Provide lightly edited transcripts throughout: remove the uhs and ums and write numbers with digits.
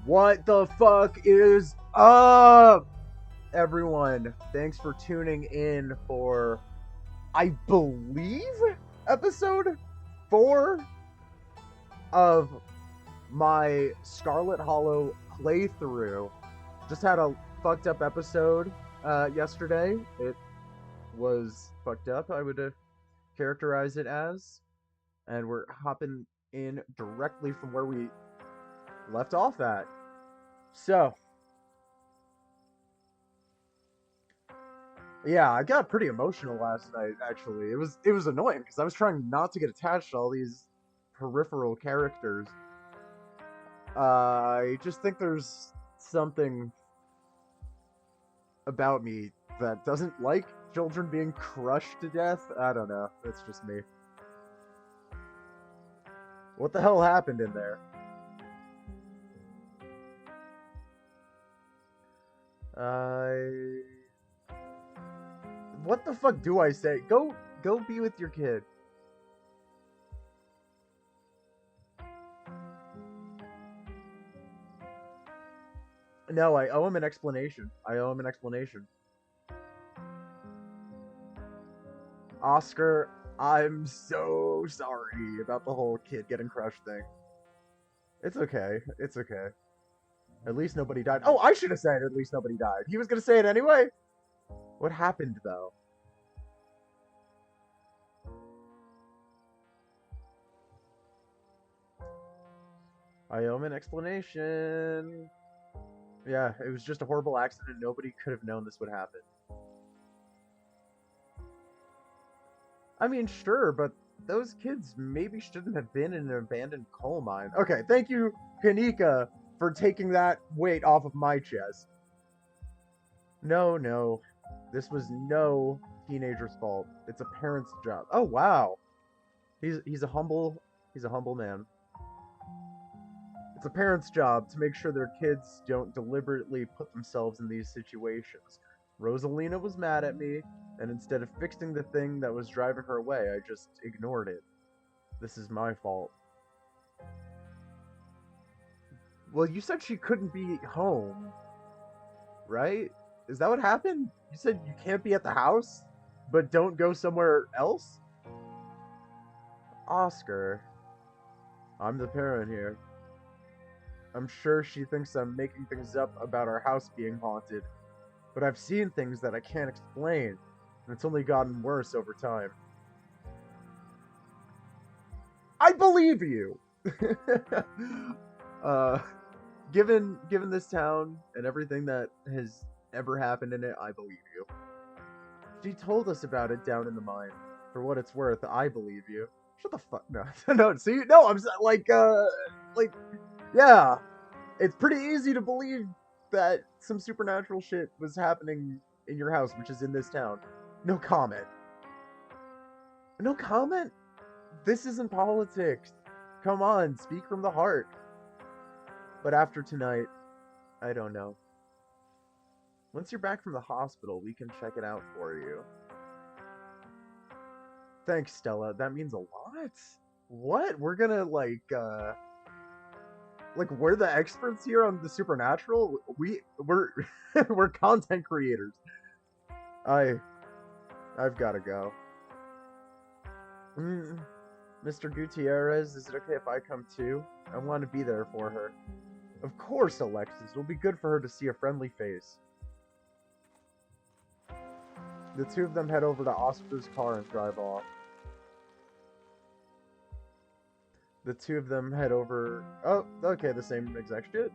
What the fuck is up, everyone? Thanks for tuning in for, I believe, episode 4 of my Scarlet Hollow playthrough. Just had a fucked up episode yesterday. It was fucked up, I would characterize it as. And we're hopping in directly from where we left off at. So, yeah, I got pretty emotional last night. Actually, it was annoying because I was trying not to get attached to all these peripheral characters. I just think there's something about me that doesn't like children being crushed to death. I don't know. It's just me. What the hell happened in there? What the fuck do I say? Go be with your kid. No, I owe him an explanation. Oscar, I'm so sorry about the whole kid getting crushed thing. It's okay. At least nobody died. Oh, I should have said at least nobody died. He was gonna say it anyway? What happened, though? I owe him an explanation. Yeah, it was just a horrible accident. Nobody could have known this would happen. I mean, sure, but those kids maybe shouldn't have been in an abandoned coal mine. Okay, thank you, Kanika, for taking that weight off of my chest. No. This was no teenager's fault. It's a parent's job. Oh, wow. He's a humble man. It's a parent's job to make sure their kids don't deliberately put themselves in these situations. Rosalina was mad at me, and instead of fixing the thing that was driving her away, I just ignored it. This is my fault. Well, you said she couldn't be home, right? Is that what happened? You said you can't be at the house, but don't go somewhere else? Oscar, I'm the parent here. I'm sure she thinks I'm making things up about our house being haunted, but I've seen things that I can't explain, and it's only gotten worse over time. I believe you! Given this town and everything that has ever happened in it, I believe you. She told us about it down in the mine. For what it's worth, I believe you. Shut the fuck no. No, see, no, I'm like, yeah. It's pretty easy to believe that some supernatural shit was happening in your house, which is in this town. No comment. No comment? This isn't politics. Come on, speak from the heart. But after tonight, I don't know. Once you're back from the hospital, we can check it out for you. Thanks, Stella. That means a lot. What? We're gonna, like, we're the experts here on the supernatural? We're we're content creators. I've gotta go. Mr. Gutierrez, is it okay if I come too? I want to be there for her. Of course, Alexis. It'll be good for her to see a friendly face. The two of them head over to Oscar's car and drive off. The two of them head over... Oh, okay, the same exact shit.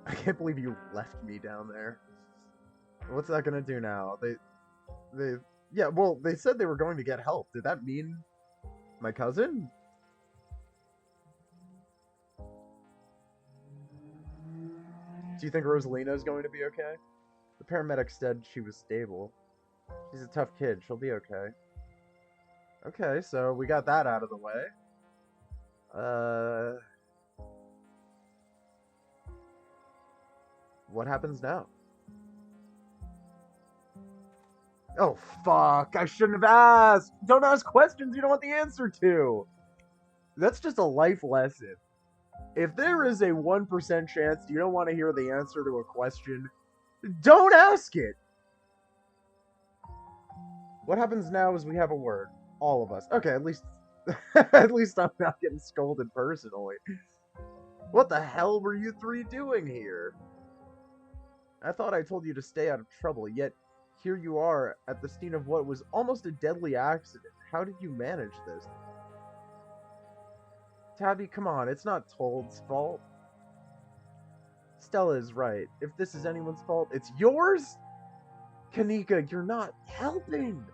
I can't believe you left me down there. What's that gonna do now? Yeah, well, they said they were going to get help. Did that mean my cousin? Do you think Rosalina is going to be okay? The paramedic said she was stable. She's a tough kid. She'll be okay. Okay, so we got that out of the way. What happens now? Oh, fuck. I shouldn't have asked. Don't ask questions you don't want the answer to. That's just a life lesson. If there is a 1% chance you don't want to hear the answer to a question, don't ask it. What happens now is we have a word. All of us. Okay, at least at least I'm not getting scolded personally. What the hell were you three doing here? I thought I told you to stay out of trouble, yet here you are at the scene of what was almost a deadly accident. How did you manage this? Tabby, come on, it's not Told's fault. Stella is right. If this is anyone's fault, it's yours? Kanika, you're not helping.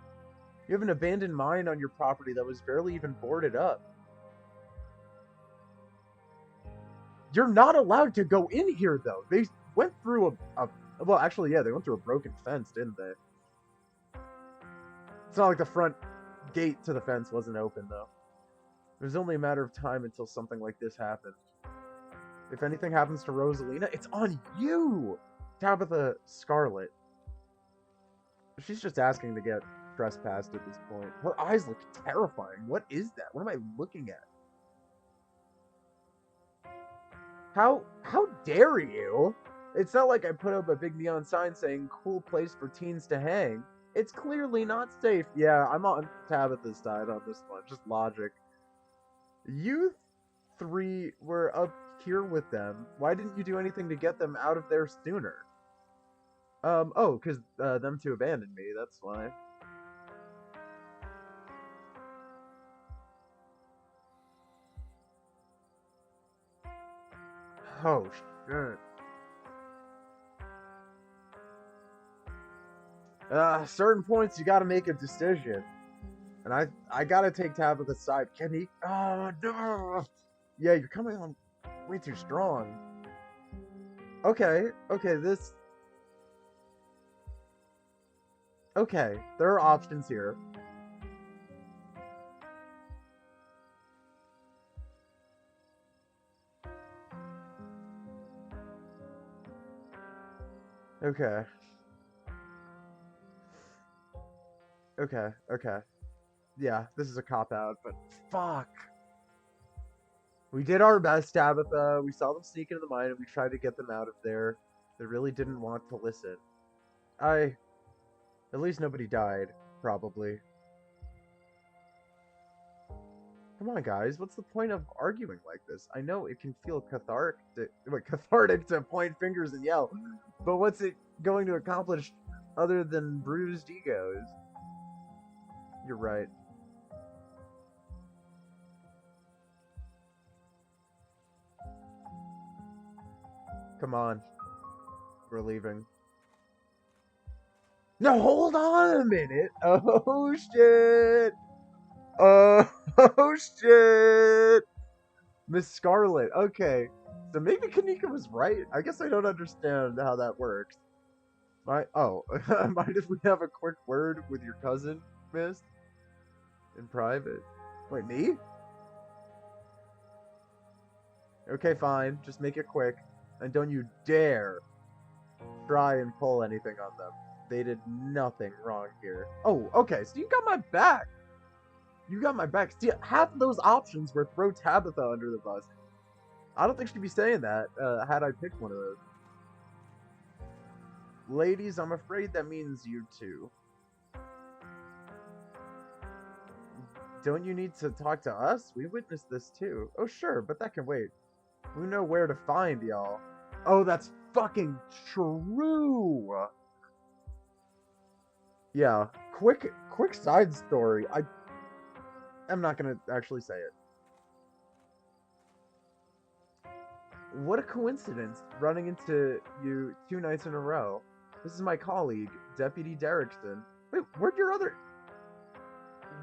You have an abandoned mine on your property that was barely even boarded up. You're not allowed to go in here, though. They went through well, actually, yeah, they went through a broken fence, didn't they? It's not like the front gate to the fence wasn't open, though. It was only a matter of time until something like this happened. If anything happens to Rosalina, it's on you! Tabitha Scarlet. She's just asking to get trespassed at this point. Her eyes look terrifying. What is that? What am I looking at? How dare you? It's not like I put up a big neon sign saying cool place for teens to hang. It's clearly not safe. Yeah, I'm on Tabitha's side on this one. Just logic. You three were up here with them. Why didn't you do anything to get them out of there sooner? Oh, because them two abandoned me, that's why. Oh, shit. Certain points you gotta make a decision. And I gotta take Tabitha's side. Can he? Oh, no! Yeah, you're coming on way too strong. Okay, this... Okay, there are options here. Okay. Okay. Yeah, this is a cop-out, but fuck. We did our best, Tabitha. We saw them sneak into the mine and we tried to get them out of there. They really didn't want to listen. At least nobody died, probably. Come on, guys. What's the point of arguing like this? I know it can feel cathartic to point fingers and yell, but what's it going to accomplish other than bruised egos? You're right. Come on. We're leaving. No, hold on a minute. Oh, shit. Oh, shit. Miss Scarlet. Okay. So maybe Kanika was right. I guess I don't understand how that works. Mind if we have a quick word with your cousin, miss? In private. Wait, me? Okay, fine. Just make it quick. And don't you dare try and pull anything on them. They did nothing wrong here. Oh, okay. So you got my back. You got my back. See, half of those options were throw Tabitha under the bus. I don't think she'd be saying that had I picked one of those. Ladies, I'm afraid that means you two. Don't you need to talk to us? We witnessed this too. Oh, sure, but that can wait. We know where to find y'all. Oh, that's fucking true. Yeah, quick side story. I'm not gonna actually say it. What a coincidence, running into you 2 nights in a row. This is my colleague, Deputy Derrickson. Wait, where'd your other...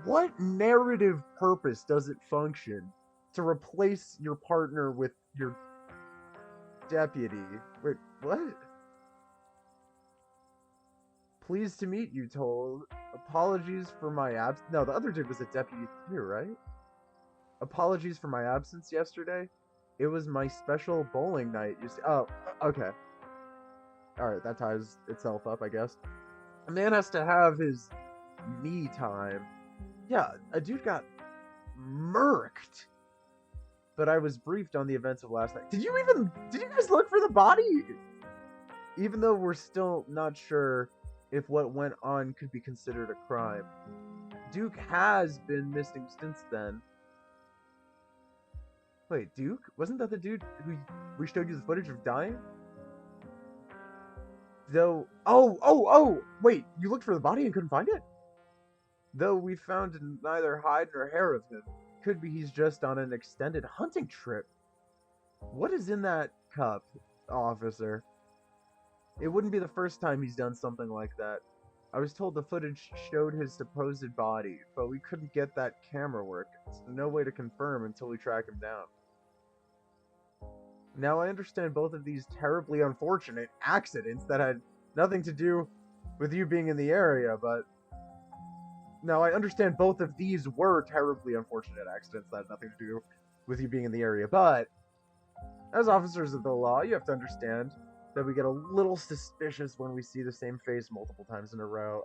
What narrative purpose does it function to replace your partner with your deputy? Wait, what? Pleased to meet you, Told. Apologies for my absence. No, the other dude was a deputy too, right? Apologies for my absence yesterday. It was my special bowling night. You see? Oh, okay. Alright, that ties itself up, I guess. A man has to have his me time. Yeah, a dude got murked. But I was briefed on the events of last night. Did you guys look for the body? Even though we're still not sure if what went on could be considered a crime. Duke has been missing since then. Wait, Duke? Wasn't that the dude who we showed you the footage of dying? Though, oh, wait, you looked for the body and couldn't find it? Though we found neither hide nor hair of him. Could be he's just on an extended hunting trip. What is in that cup, officer? It wouldn't be the first time he's done something like that. I was told the footage showed his supposed body, but we couldn't get that camera work. There's no way to confirm until we track him down. Now I understand both of these terribly unfortunate accidents that had nothing to do with you being in the area, but... Now I understand both of these were terribly unfortunate accidents that had nothing to do with you being in the area, but... As officers of the law, you have to understand that we get a little suspicious when we see the same face multiple times in a row.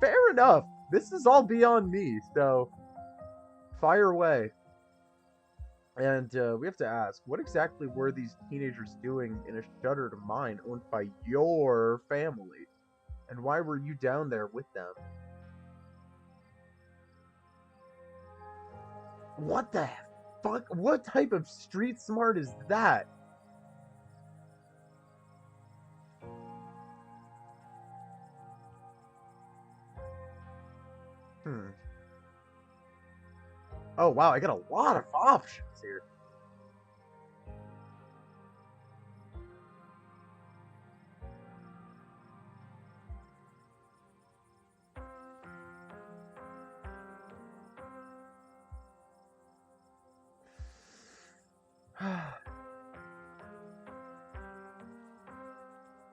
Fair enough. This is all beyond me, so fire away. And we have to ask, what exactly were these teenagers doing in a shuttered mine owned by your family? And why were you down there with them? What the fuck? What type of street smart is that? Oh, wow, I got a lot of options here.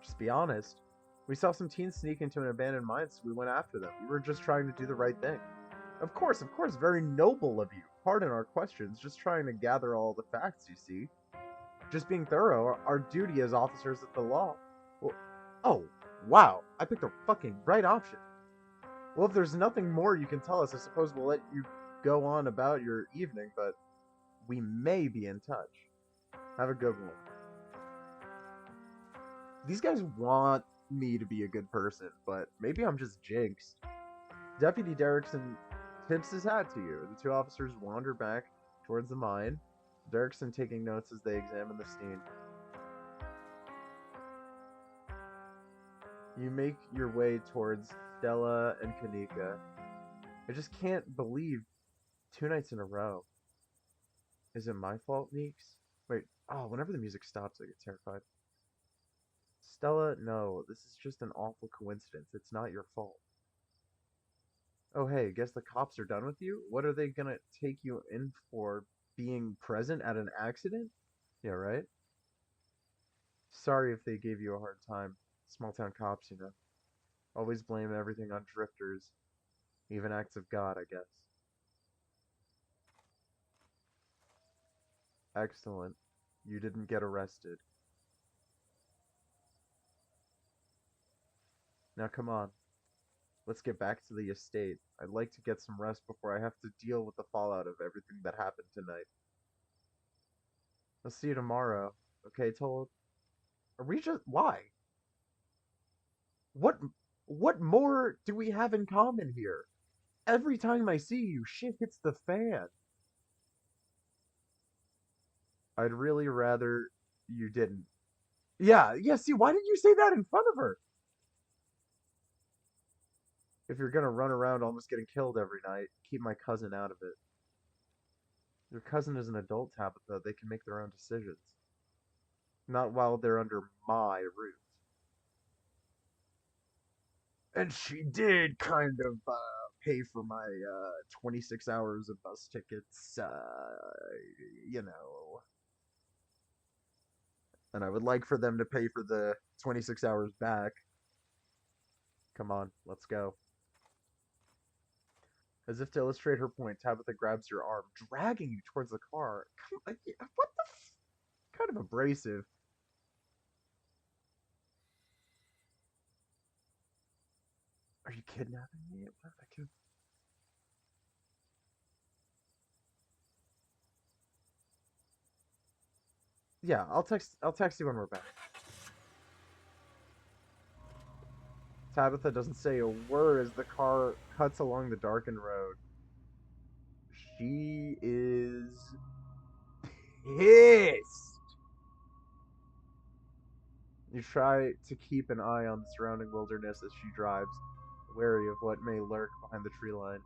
Just be honest. We saw some teens sneak into an abandoned mine, so we went after them. We were just trying to do the right thing. Of course, very noble of you. Pardon our questions, just trying to gather all the facts, you see. Just being thorough, our duty as officers of the law. Well, oh, wow, I picked the fucking right option. Well, if there's nothing more you can tell us, I suppose we'll let you go on about your evening, but we may be in touch. Have a good one. These guys want me to be a good person, but maybe I'm just jinxed. Deputy Derrickson tips his hat to you. The two officers wander back towards the mine, Derrickson taking notes as they examine the scene. You make your way towards Stella and Kanika. I just can't believe 2 nights in a row. Is it my fault, Neeks? Wait, whenever the music stops, I get terrified. Stella, no, this is just an awful coincidence. It's not your fault. Oh, hey, guess the cops are done with you? What are they gonna take you in for? Being present at an accident? Yeah, right? Sorry if they gave you a hard time. Small town cops, you know. Always blame everything on drifters. Even acts of God, I guess. Excellent. You didn't get arrested. Now come on. Let's get back to the estate. I'd like to get some rest before I have to deal with the fallout of everything that happened tonight. I'll see you tomorrow. Okay, Told? Are we just... Why? What... What more do we have in common here? Every time I see you, shit hits the fan. I'd really rather you didn't. Yeah, see, why didn't you say that in front of her? If you're gonna run around almost getting killed every night, keep my cousin out of it. Your cousin is an adult, Tabitha. They can make their own decisions. Not while they're under my roof. And she did kind of pay for my 26 hours of bus tickets, you know. And I would like for them to pay for the 26 hours back. Come on, let's go. As if to illustrate her point, Tabitha grabs your arm, dragging you towards the car. What the kind of abrasive. Are you kidnapping me? What if I can... Yeah, I'll text you when we're back. Tabitha doesn't say a word as the car cuts along the darkened road. She is pissed. You try to keep an eye on the surrounding wilderness as she drives, wary of what may lurk behind the tree line.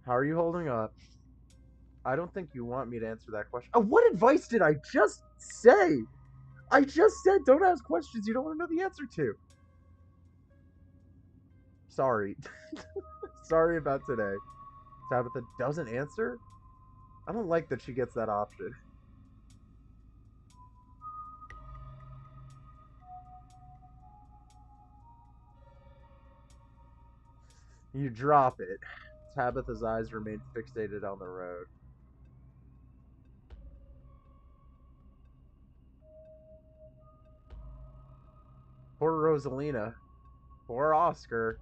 How are you holding up? I don't think you want me to answer that question. Oh, what advice did I just say? I just said don't ask questions you don't want to know the answer to. Sorry. Sorry about today. Tabitha doesn't answer? I don't like that she gets that option. You drop it. Tabitha's eyes remain fixated on the road. Poor Rosalina. Poor Oscar.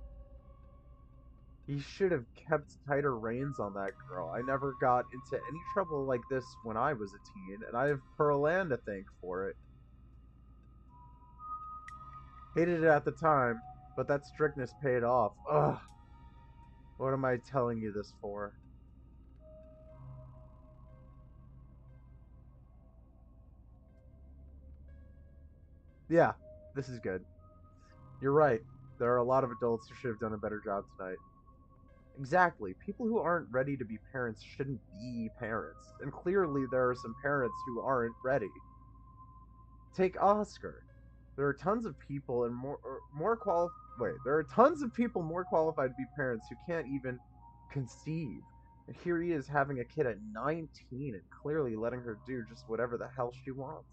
He should have kept tighter reins on that girl. I never got into any trouble like this when I was a teen, and I have Pearl Ann to thank for it. Hated it at the time, but that strictness paid off. Ugh. What am I telling you this for? Yeah, this is good. You're right. There are a lot of adults who should have done a better job tonight. Exactly. People who aren't ready to be parents shouldn't be parents. And clearly there are some parents who aren't ready. Take Oscar. There are tons of people and more qual wait, there are tons of people more qualified to be parents who can't even conceive. And here he is having a kid at 19 and clearly letting her do just whatever the hell she wants.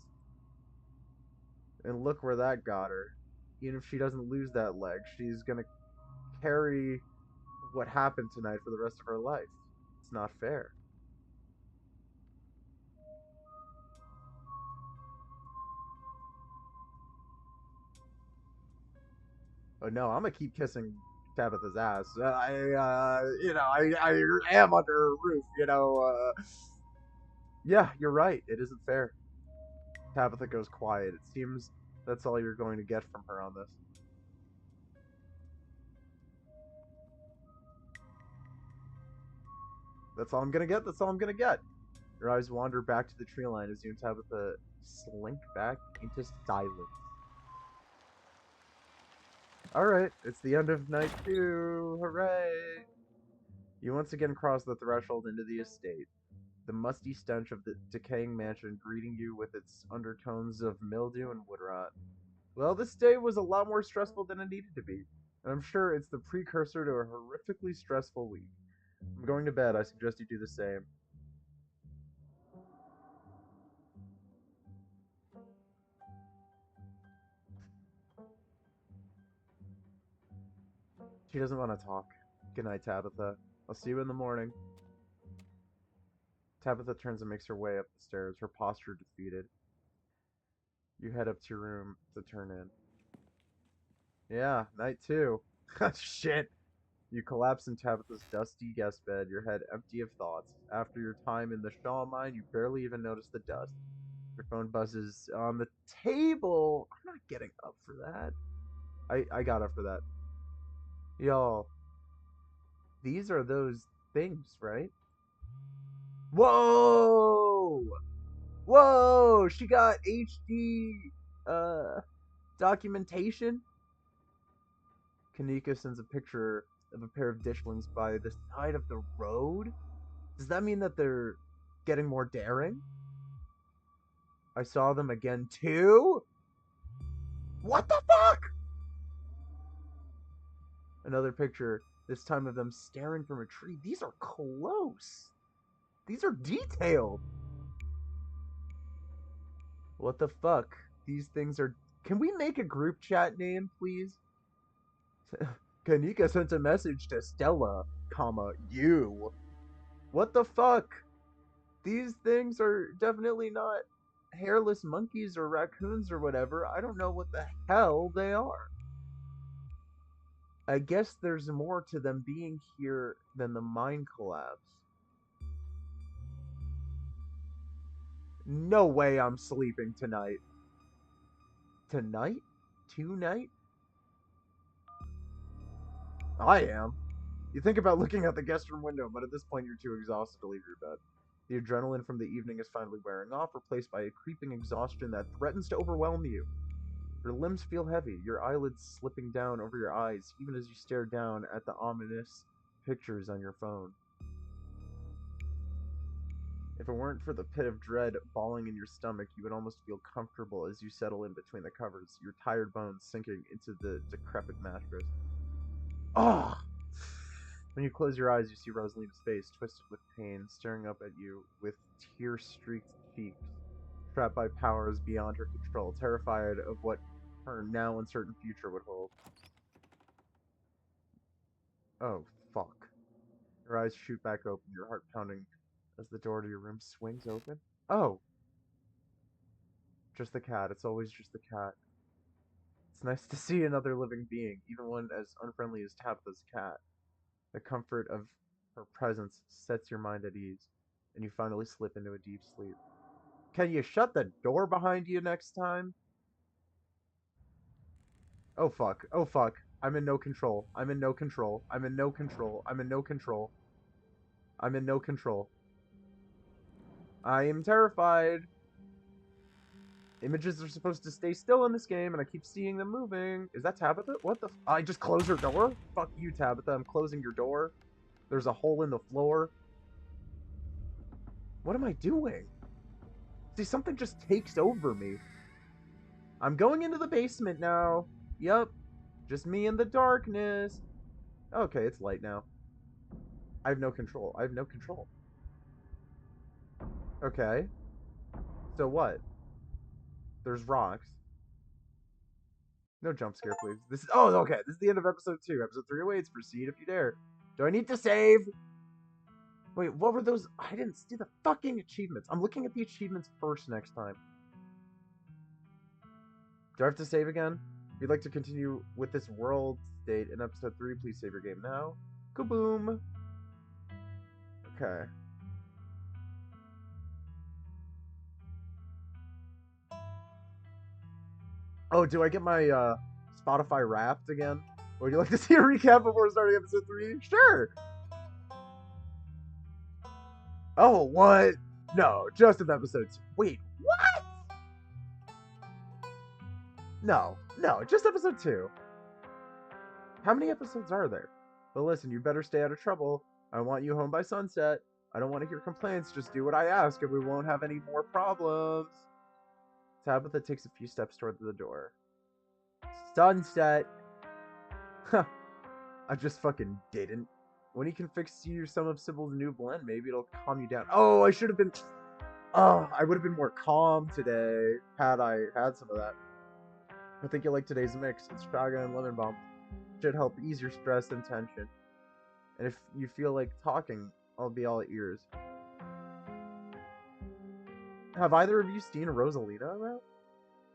And look where that got her. Even if she doesn't lose that leg, she's gonna carry what happened tonight for the rest of her life. It's not fair. Oh no, I'm gonna keep kissing Tabitha's ass. I am under her roof. Yeah, you're right. It isn't fair. Tabitha goes quiet. It seems that's all you're going to get from her on this. That's all I'm gonna get. That's all I'm gonna get. Your eyes wander back to the tree line as you and Tabitha slink back into silence. Alright, it's the end of night 2. Hooray! You once again cross the threshold into the estate, the musty stench of the decaying mansion greeting you with its undertones of mildew and wood rot. Well, this day was a lot more stressful than it needed to be, and I'm sure it's the precursor to a horrifically stressful week. I'm going to bed. I suggest you do the same. She doesn't want to talk. Good night, Tabitha. I'll see you in the morning. Tabitha turns and makes her way up the stairs, her posture defeated. You head up to your room to turn in. Yeah, night 2. Shit. You collapse in Tabitha's dusty guest bed, your head empty of thoughts. After your time in the Shaw mine, you barely even notice the dust. Your phone buzzes on the table. I'm not getting up for that. I got up for that. Y'all, these are those things, right? Whoa! Whoa! She got HD uh documentation. Kanika sends a picture of a pair of ditchlings by the side of the road. Does that mean that they're getting more daring? I saw them again too? What the fuck? Another picture, this time of them staring from a tree. These are close. These are detailed. What the fuck? These things are... Can we make a group chat name, please? Kanika sent a message to Stella, comma, you. What the fuck? These things are definitely not hairless monkeys or raccoons or whatever. I don't know what the hell they are. I guess there's more to them being here than the mine collapse. No way I'm sleeping tonight. Tonight? Tonight? I am. You think about looking out the guest room window, but at this point you're too exhausted to leave your bed. The adrenaline from the evening is finally wearing off, replaced by a creeping exhaustion that threatens to overwhelm you. Your limbs feel heavy, your eyelids slipping down over your eyes, even as you stare down at the ominous pictures on your phone. If it weren't for the pit of dread balling in your stomach, you would almost feel comfortable as you settle in between the covers, your tired bones sinking into the decrepit mattress. Ah! When you close your eyes, you see Rosalina's face, twisted with pain, staring up at you with tear-streaked cheeks, trapped by powers beyond her control, terrified of what her now uncertain future would hold. Oh, fuck. Your eyes shoot back open, your heart pounding as the door to your room swings open. Oh! Just the cat. It's always just the cat. It's nice to see another living being, even one as unfriendly as Tabitha's cat. The comfort of her presence sets your mind at ease, and you finally slip into a deep sleep. Can you shut the door behind you next time? Oh fuck. Oh fuck. I'm in no control. I'm in no control. I'm in no control. I'm in no control. I'm in no control. I am terrified. Images are supposed to stay still in this game, and I keep seeing them moving. Is that Tabitha? What the I just closed her door? Fuck you, Tabitha. I'm closing your door. There's a hole in the floor. What am I doing? See, something just takes over me. I'm going into the basement now. Yup. Just me in the darkness. Okay, it's light now. I have no control. I have no control. Okay. So what? There's rocks. No jump scare, please. This is okay. This is the end of episode 2. Episode 3 awaits. Proceed if you dare. Do I need to save? Wait, what were those? I didn't see the fucking achievements. I'm looking at the achievements first next time. Do I have to save again? If you'd like to continue with this world state in episode 3, please save your game now. Kaboom! Okay. Oh, do I get my Spotify Wrapped again? Would you like to see a recap before starting episode 3? Sure! Oh, what? No, just of episode 2. Wait, what? No, just episode 2. How many episodes are there? But listen, you better stay out of trouble. I want you home by sunset. I don't want to hear complaints. Just do what I ask and we won't have any more problems. Tabitha takes a few steps toward the door. Sunset! Huh. I just fucking didn't. When he can fix you some of Sybil's new blend, maybe it'll calm you down. Oh, I should have been... Oh, I would have been more calm today had I had some of that. I think you'll like today's mix. It's shotgun and lemon balm. Should help ease your stress and tension. And if you feel like talking, I'll be all ears. Have either of you seen Rosalina around?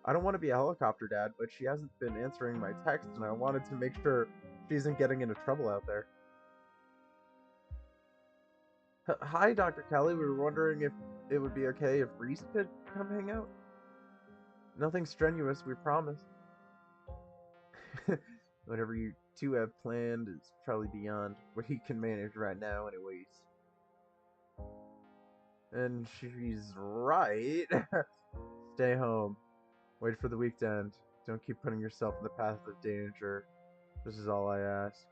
I don't want to be a helicopter dad, but she hasn't been answering my texts, and I wanted to make sure she isn't getting into trouble out there. Hi, Dr. Kelly. We were wondering if it would be okay if Reese could come hang out. Nothing strenuous, we promise. Whatever you two have planned is probably beyond what he can manage right now, anyways. And she's right. Stay home. Wait for the week to end. Don't keep putting yourself in the path of danger. This is all I ask.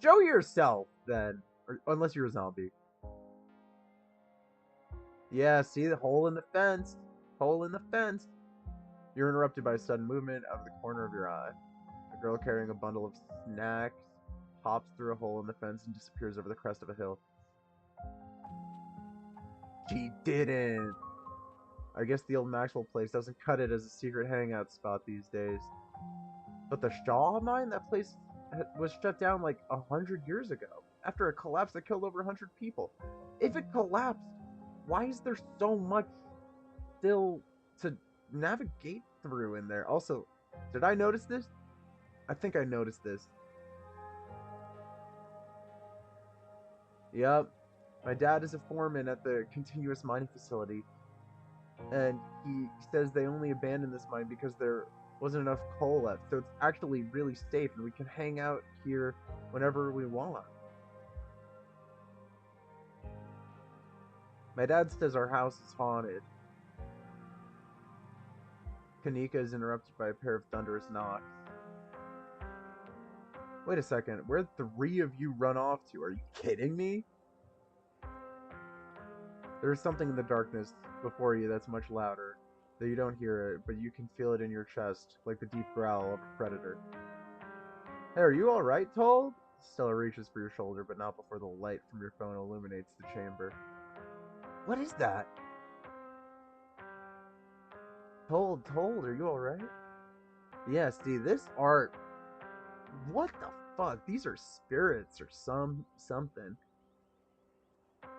Show yourself, then. Or, unless you're a zombie. Yeah, see the hole in the fence? Hole in the fence. You're interrupted by a sudden movement out of the corner of your eye. A girl carrying a bundle of snacks pops through a hole in the fence and disappears over the crest of a hill. She didn't. I guess the old Maxwell place doesn't cut it as a secret hangout spot these days. But the Shaw mine? That place was shut down like 100 years ago after a collapse that killed over 100 people. If it collapsed, why is there so much still to navigate through in there? Also, did I notice this? I think I noticed this. Yep. My dad is a foreman at the continuous mining facility, and he says they only abandoned this mine because there wasn't enough coal left. So it's actually really safe, and we can hang out here whenever we want. My dad says our house is haunted. Kanika is interrupted by a pair of thunderous knocks. Wait a second, where'd 3 of you run off to? Are you kidding me? There's something in the darkness before you that's much louder, though you don't hear it, but you can feel it in your chest, like the deep growl of a predator. Hey, are you alright, Told? Stella reaches for your shoulder, but not before the light from your phone illuminates the chamber. What is that? Told, are you alright? Yeah, see, this art... What the fuck? These are spirits or something.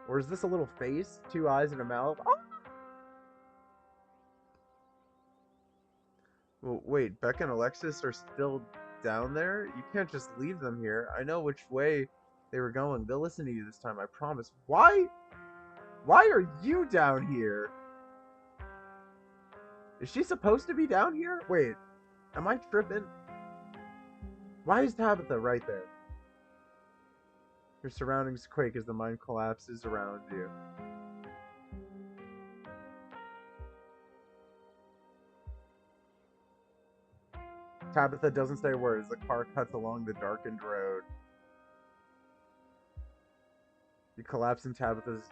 Or is this a little face? 2 eyes and a mouth? Oh! Well, wait, Becca and Alexis are still down there? You can't just leave them here. I know which way they were going. They'll listen to you this time, I promise. Why are you down here? Is she supposed to be down here? Wait, am I tripping? Why is Tabitha right there? Your surroundings quake as the mine collapses around you. Tabitha doesn't say a word as the car cuts along the darkened road. You collapse in Tabitha's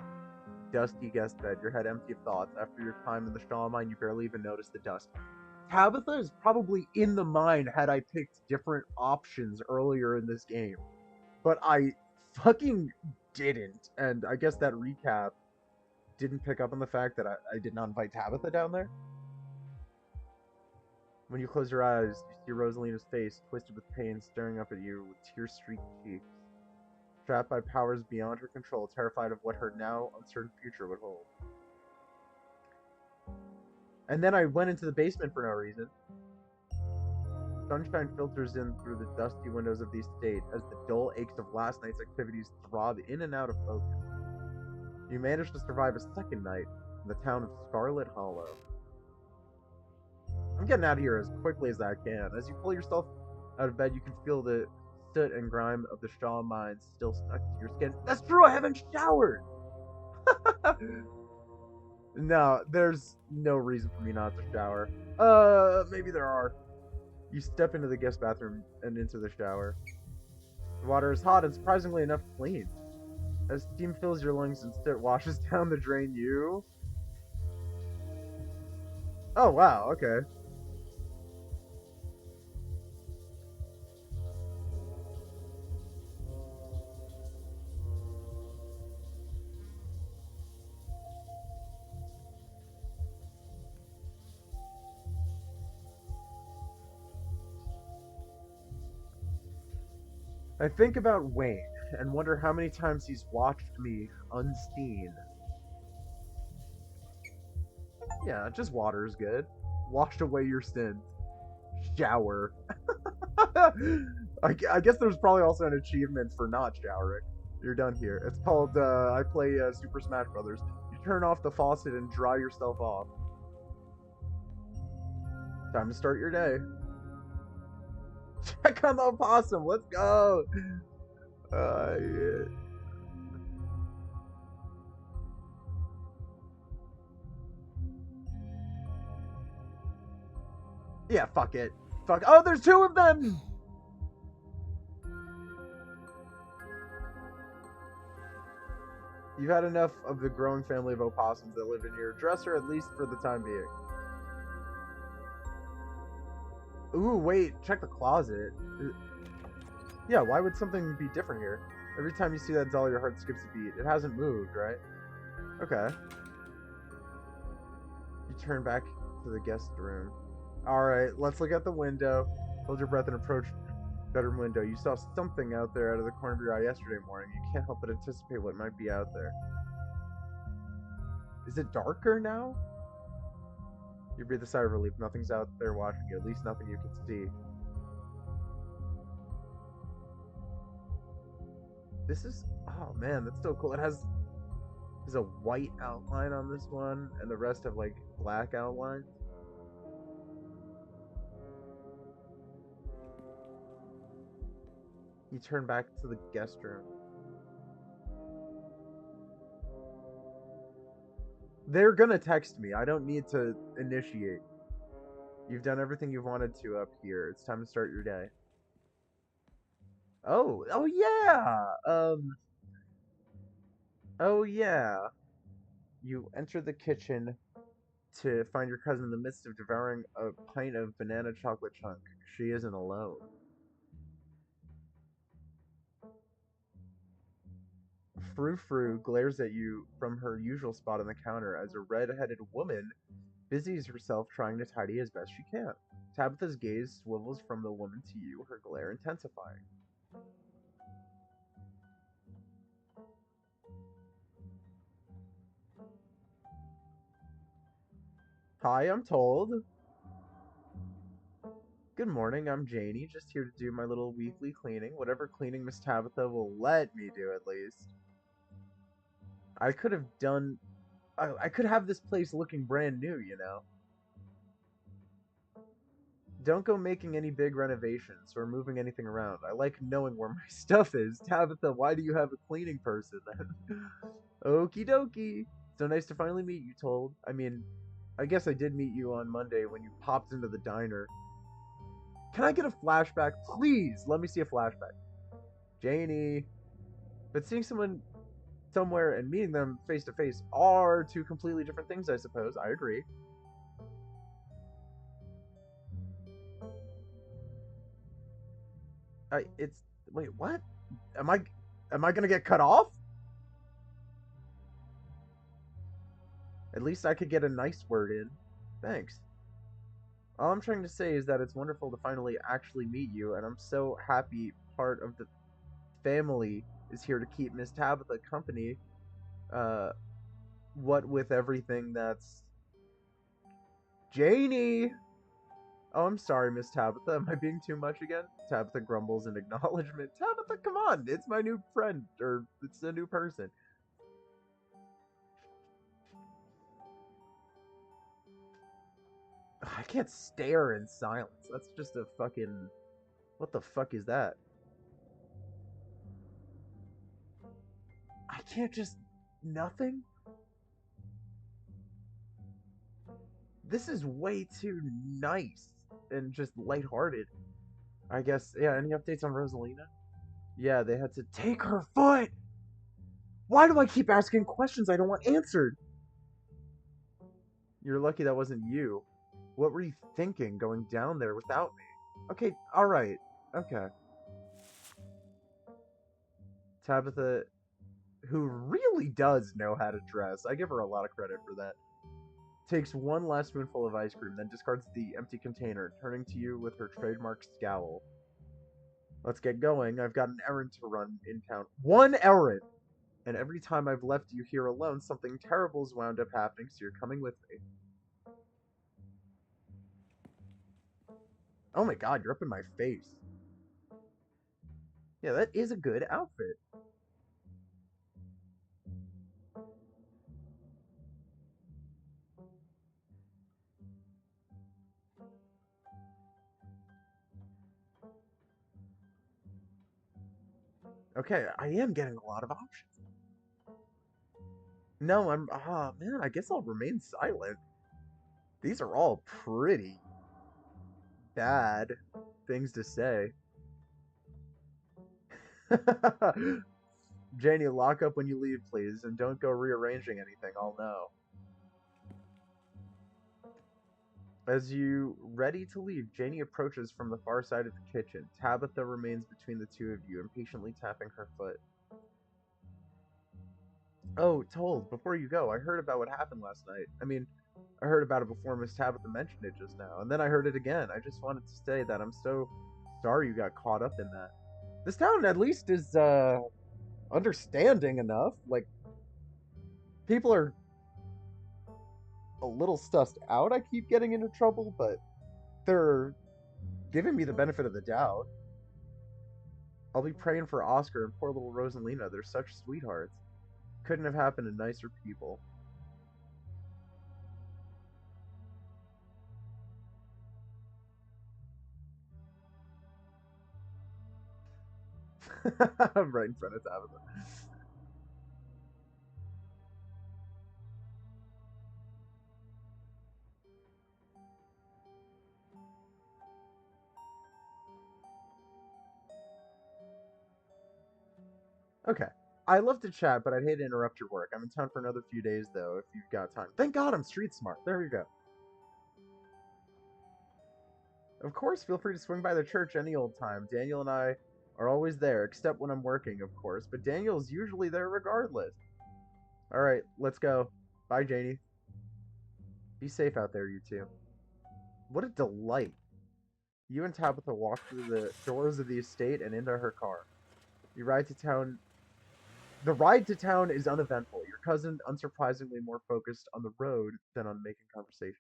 dusty guest bed, your head empty of thoughts. After your time in the Shaw mine, you barely even notice the dust. Tabitha is probably in the mine had I picked different options earlier in this game. But I fucking didn't. And I guess that recap didn't pick up on the fact that I did not invite Tabitha down there. When you close your eyes, you see Rosalina's face, twisted with pain, staring up at you with tear-streaked cheeks. Trapped by powers beyond her control, terrified of what her now uncertain future would hold. And then I went into the basement for no reason. Sunshine filters in through the dusty windows of the estate as the dull aches of last night's activities throb in and out of focus. You manage to survive a second night in the town of Scarlet Hollow. I'm getting out of here as quickly as I can. As you pull yourself out of bed, you can feel the soot and grime of the Shaw mines still stuck to your skin. That's true, I haven't showered! No, there's no reason for me not to shower. Maybe there are. You step into the guest bathroom and into the shower. The water is hot and surprisingly enough clean. As steam fills your lungs and soot washes down the drain, you... Oh, wow, okay. I think about Wayne and wonder how many times he's watched me unseen. Yeah, just water is good. Washed away your sins. Shower. I guess there's probably also an achievement for not showering. You're done here. It's called, I play Super Smash Brothers. You turn off the faucet and dry yourself off. Time to start your day. Check on the opossum. Let's go. Yeah. Yeah, fuck it. Fuck. Oh, there's 2 of them. You've had enough of the growing family of opossums that live in your dresser, at least for the time being. Ooh, wait, check the closet. Yeah, why would something be different here? Every time you see that doll, your heart skips a beat. It hasn't moved, right? Okay. You turn back to the guest room. Alright, let's look out the window. Hold your breath and approach Bedroom window. You saw something out there out of the corner of your eye yesterday morning. You can't help but anticipate what might be out there. Is it darker now? You breathe a sigh of relief. Nothing's out there watching you. At least nothing you can see. This is... Oh, man, that's so cool. It has... There's a white outline on this one, and the rest have, like, black outlines. You turn back to the guest room. They're gonna text me. I don't need to initiate. You've done everything you've wanted to up here. It's time to start your day. Oh yeah. Oh yeah. You enter the kitchen to find your cousin in the midst of devouring a pint of banana chocolate chunk. She isn't alone. Frou Frou glares at you from her usual spot on the counter as a red-headed woman busies herself trying to tidy as best she can. Tabitha's gaze swivels from the woman to you, her glare intensifying. Hi, I'm Told. Good morning, I'm Janie, just here to do my little weekly cleaning. Whatever cleaning Miss Tabitha will let me do, at least. I could have done... I could have this place looking brand new, you know? Don't go making any big renovations or moving anything around. I like knowing where my stuff is. Tabitha, why do you have a cleaning person then? Okie dokie. So nice to finally meet you, Told. I mean, I guess I did meet you on Monday when you popped into the diner. Can I get a flashback? Please, let me see a flashback. Janie. But seeing someone somewhere and meeting them face to face are two completely different things, I suppose. I agree. It's... Wait, what? Am I gonna get cut off? At least I could get a nice word in. Thanks. All I'm trying to say is that it's wonderful to finally actually meet you, and I'm so happy part of the family is here to keep Miss Tabitha company. Uh, what with everything that's... Janie! Oh, I'm sorry, Miss Tabitha. Am I being too much again? Tabitha grumbles in acknowledgement. Tabitha, come on! It's my new friend, or it's a new person. I can't stare in silence. That's just a fucking... What the fuck is that? I can't just... Nothing? This is way too nice and just lighthearted. I guess, yeah, any updates on Rosalina? Yeah, they had to take her foot! Why do I keep asking questions I don't want answered? You're lucky that wasn't you. What were you thinking going down there without me? Okay, alright. Okay. Tabitha, who really does know how to dress, I give her a lot of credit for that, takes one last spoonful of ice cream, then discards the empty container, turning to you with her trademark scowl. Let's get going. I've got an errand to run in town. One errand! And every time I've left you here alone, something terrible's wound up happening, so you're coming with me. Oh my god, you're up in my face. Yeah, that is a good outfit. Okay, I am getting a lot of options. No, I'm... Ah, man, I guess I'll remain silent. These are all pretty bad things to say. Janie, lock up when you leave, please, and don't go rearranging anything, I'll know. As you ready to leave, Janie approaches from the far side of the kitchen. Tabitha remains between the two of you, impatiently tapping her foot. Oh, Told, before you go, I heard about what happened last night. I mean, I heard about it before Miss Tabitha mentioned it just now, and then I heard it again. I just wanted to say that I'm so Sorry you got caught up in that. This town at least is understanding enough. Like, people are a little sussed out. I keep getting into trouble, but they're giving me the benefit of the doubt. I'll be praying for Oscar and poor little Rosalina. They're such sweethearts. Couldn't have happened to nicer people. I'm right in front of Tabitha. Okay. I love to chat, but I'd hate to interrupt your work. I'm in town for another few days, though, if you've got time. Thank God I'm street smart. There we go. Of course, feel free to swing by the church any old time. Daniel and I are always there, except when I'm working, of course, but Daniel's usually there regardless. Alright, let's go. Bye, Janie. Be safe out there, you two. What a delight. You and Tabitha walk through the doors of the estate and into her car. You ride to town. The ride to town is uneventful. Your cousin, unsurprisingly, more focused on the road than on making conversation.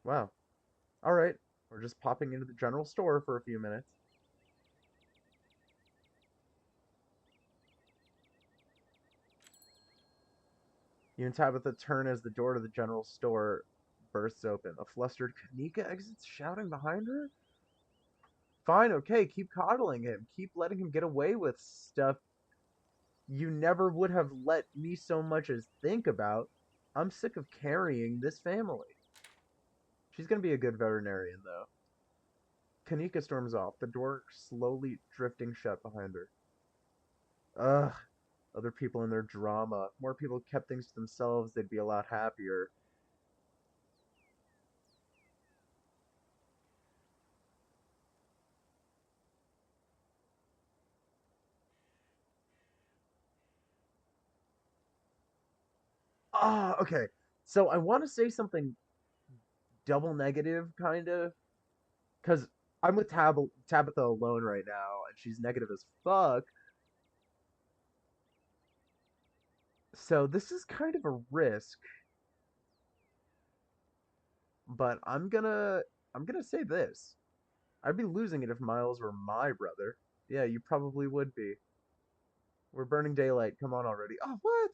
Wow. Alright, we're just popping into the general store for a few minutes. You and Tabitha turn as the door to the general store bursts open. A flustered Kanika exits, shouting behind her? Fine, okay, keep coddling him. Keep letting him get away with stuff you never would have let me so much as think about. I'm sick of carrying this family. She's gonna be a good veterinarian, though. Kanika storms off, the door slowly drifting shut behind her. Ugh, other people and their drama. If more people kept things to themselves, they'd be a lot happier. Ah, okay. So I want to say something double negative, kind of, because I'm with Tabitha alone right now, and she's negative as fuck. So this is kind of a risk, but I'm gonna say this. I'd be losing it if Miles were my brother. Yeah, you probably would be. We're burning daylight. Come on already. Oh, what?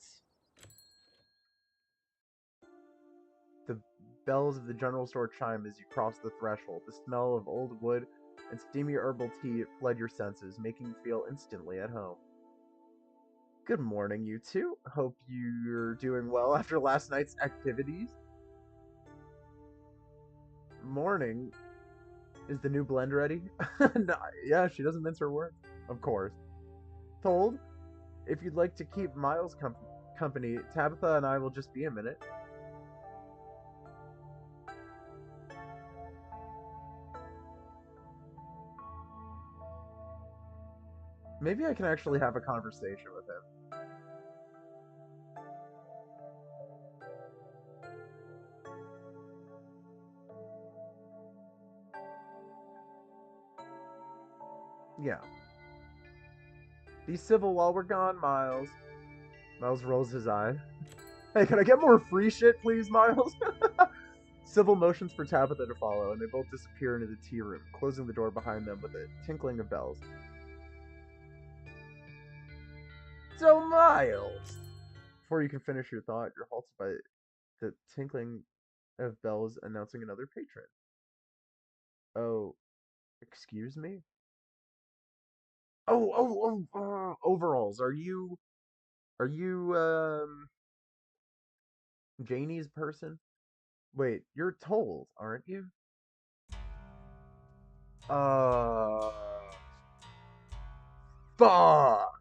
The bells of the general store chime as you cross the threshold. The smell of old wood and steamy herbal tea flood your senses, making you feel instantly at home. Good morning, you two. Hope you're doing well after last night's activities. Morning. Is the new blend ready? No, yeah, she doesn't mince her words. Of course. Told, if you'd like to keep Miles company, Tabitha and I will just be a minute. Maybe I can actually have a conversation with him. Yeah. Be civil while we're gone, Miles. Miles rolls his eye. Hey, can I get more free shit, please, Miles? Civil motions for Tabitha to follow, and they both disappear into the tea room, closing the door behind them with a tinkling of bells. So, Miles! Before you can finish your thought, you're halted by the tinkling of bells announcing another patron. Oh, excuse me? Overalls. Are you Janie's person? Wait, you're told, aren't you? Uh, fuck.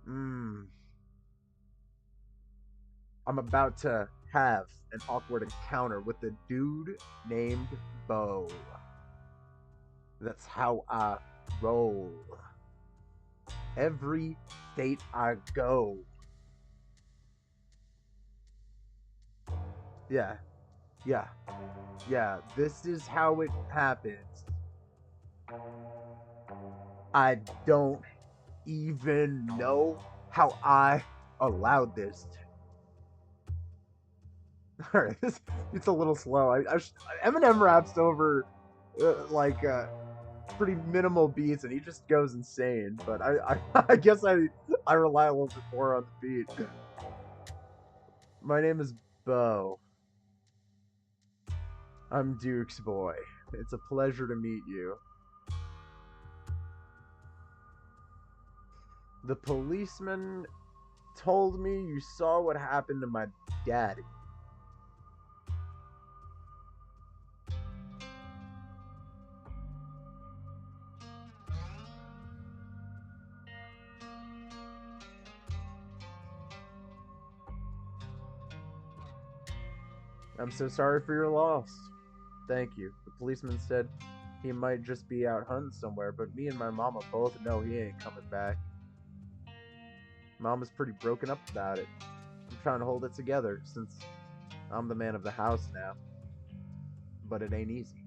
Hmm. I'm about to have an awkward encounter with a dude named Bo. That's how I roll. Every state I go. Yeah, yeah, yeah. This is how it happens. I don't even know how I allowed this. All right, it's a little slow. Eminem raps over like pretty minimal beats, and he just goes insane. But I guess I rely a little bit more on the beat. My name is Bo. I'm Duke's boy. It's a pleasure to meet you. The policeman told me you saw what happened to my daddy. I'm so sorry for your loss. Thank you. The policeman said he might just be out hunting somewhere, but me and my mama both know he ain't coming back. Mama's pretty broken up about it. I'm trying to hold it together since I'm the man of the house now. But it ain't easy.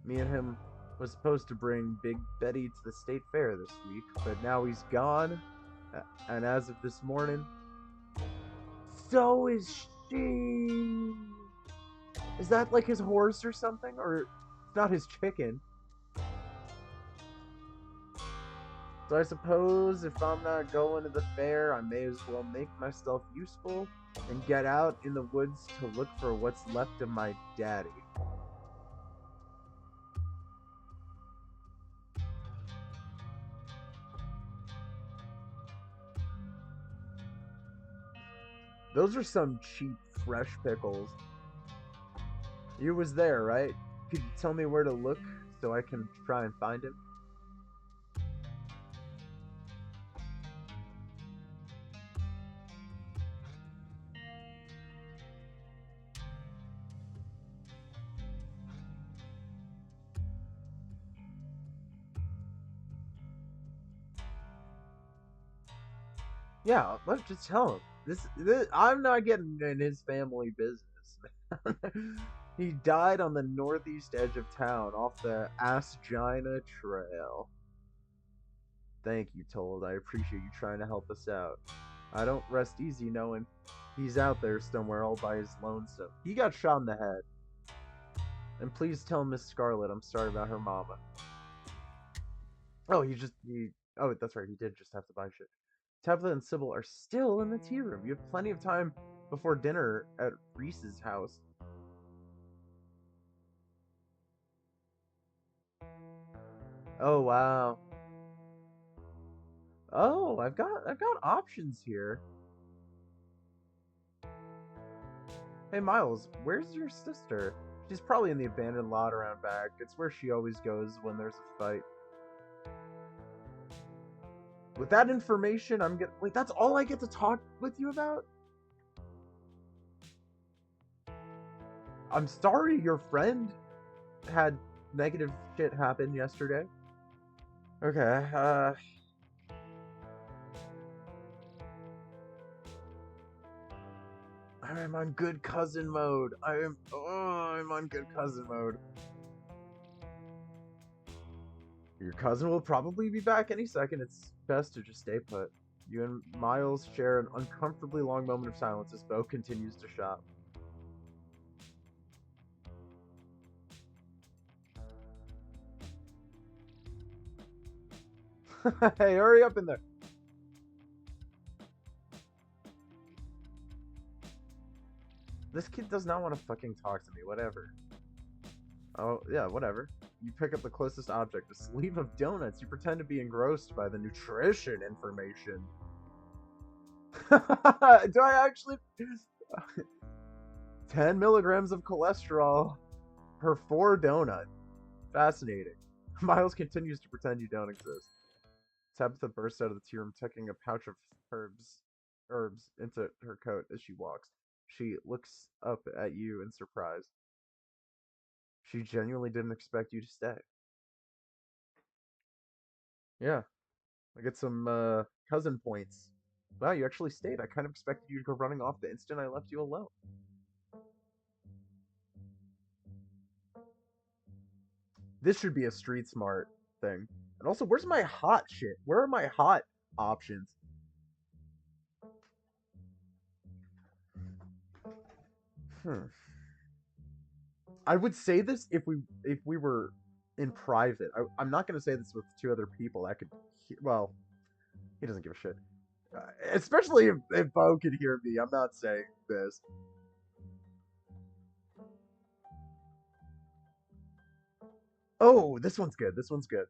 Me and him was supposed to bring Big Betty to the state fair this week, but now he's gone. And as of this morning, so is she. Is that like his horse or something? Or it's not his chicken? So I suppose if I'm not going to the fair, I may as well make myself useful and get out in the woods to look for what's left of my daddy. Those are some cheap fresh pickles. You was there, right? Could you tell me where to look so I can try and find him? Yeah, let's just tell him. This I'm not getting in his family business. He died on the northeast edge of town off the Asgina Trail. Thank you, Told. I appreciate you trying to help us out. I don't rest easy knowing he's out there somewhere all by his lonesome. He got shot in the head. And please tell Miss Scarlet I'm sorry about her mama. Oh, he oh, that's right, he did just have to buy shit. Tabitha and Sybil are still in the tea room. You have plenty of time before dinner at Reese's house. Oh wow. Oh, I've got options here. Hey Miles, where's your sister? She's probably in the abandoned lot around back. It's where she always goes when there's a fight. With that information, I'm gonna wait. That's all I get to talk with you about. I'm sorry your friend had negative shit happen yesterday. Okay. I'm on good cousin mode. I'm on good cousin mode. Your cousin will probably be back any second. It's best to just stay put. You and Miles share an uncomfortably long moment of silence as Bo continues to shop. Hey, hurry up in there. This kid does not want to fucking talk to me. Whatever. Oh, yeah, whatever. You pick up the closest object, a sleeve of donuts. You pretend to be engrossed by the nutrition information. Do I actually? 10 milligrams of cholesterol per 4 donut. Fascinating. Miles continues to pretend you don't exist. Tabitha bursts out of the tea room, tucking a pouch of herbs into her coat as she walks. She looks up at you in surprise. She genuinely didn't expect you to stay. Yeah, I get some cousin points. Wow, you actually stayed. I kind of expected you to go running off the instant I left you alone. This should be a street smart thing. And also, where's my hot shit? Where are my hot options? Hmm. I would say this if we were in private. I'm not gonna say this with two other people. I could, well, he doesn't give a shit. Especially if Bo could hear me. I'm not saying this. Oh, this one's good. This one's good.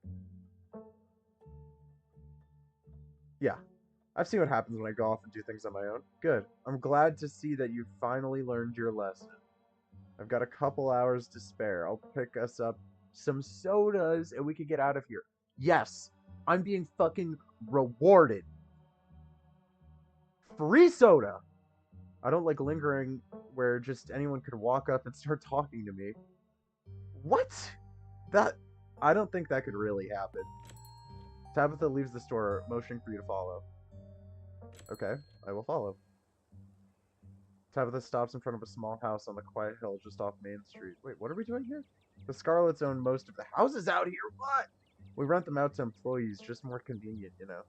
Yeah, I've seen what happens when I go off and do things on my own. Good. I'm glad to see that you finally learned your lesson. I've got a couple hours to spare. I'll pick us up some sodas and we can get out of here. Yes, I'm being fucking rewarded. Free soda! I don't like lingering where just anyone could walk up and start talking to me. What? That. I don't think that could really happen. Tabitha leaves the store, motioning for you to follow. Okay, I will follow. Tabitha stops in front of a small house on the quiet hill just off Main Street. Wait, what are we doing here? The Scarlets own most of the houses out here. What? We rent them out to employees, just more convenient, you know.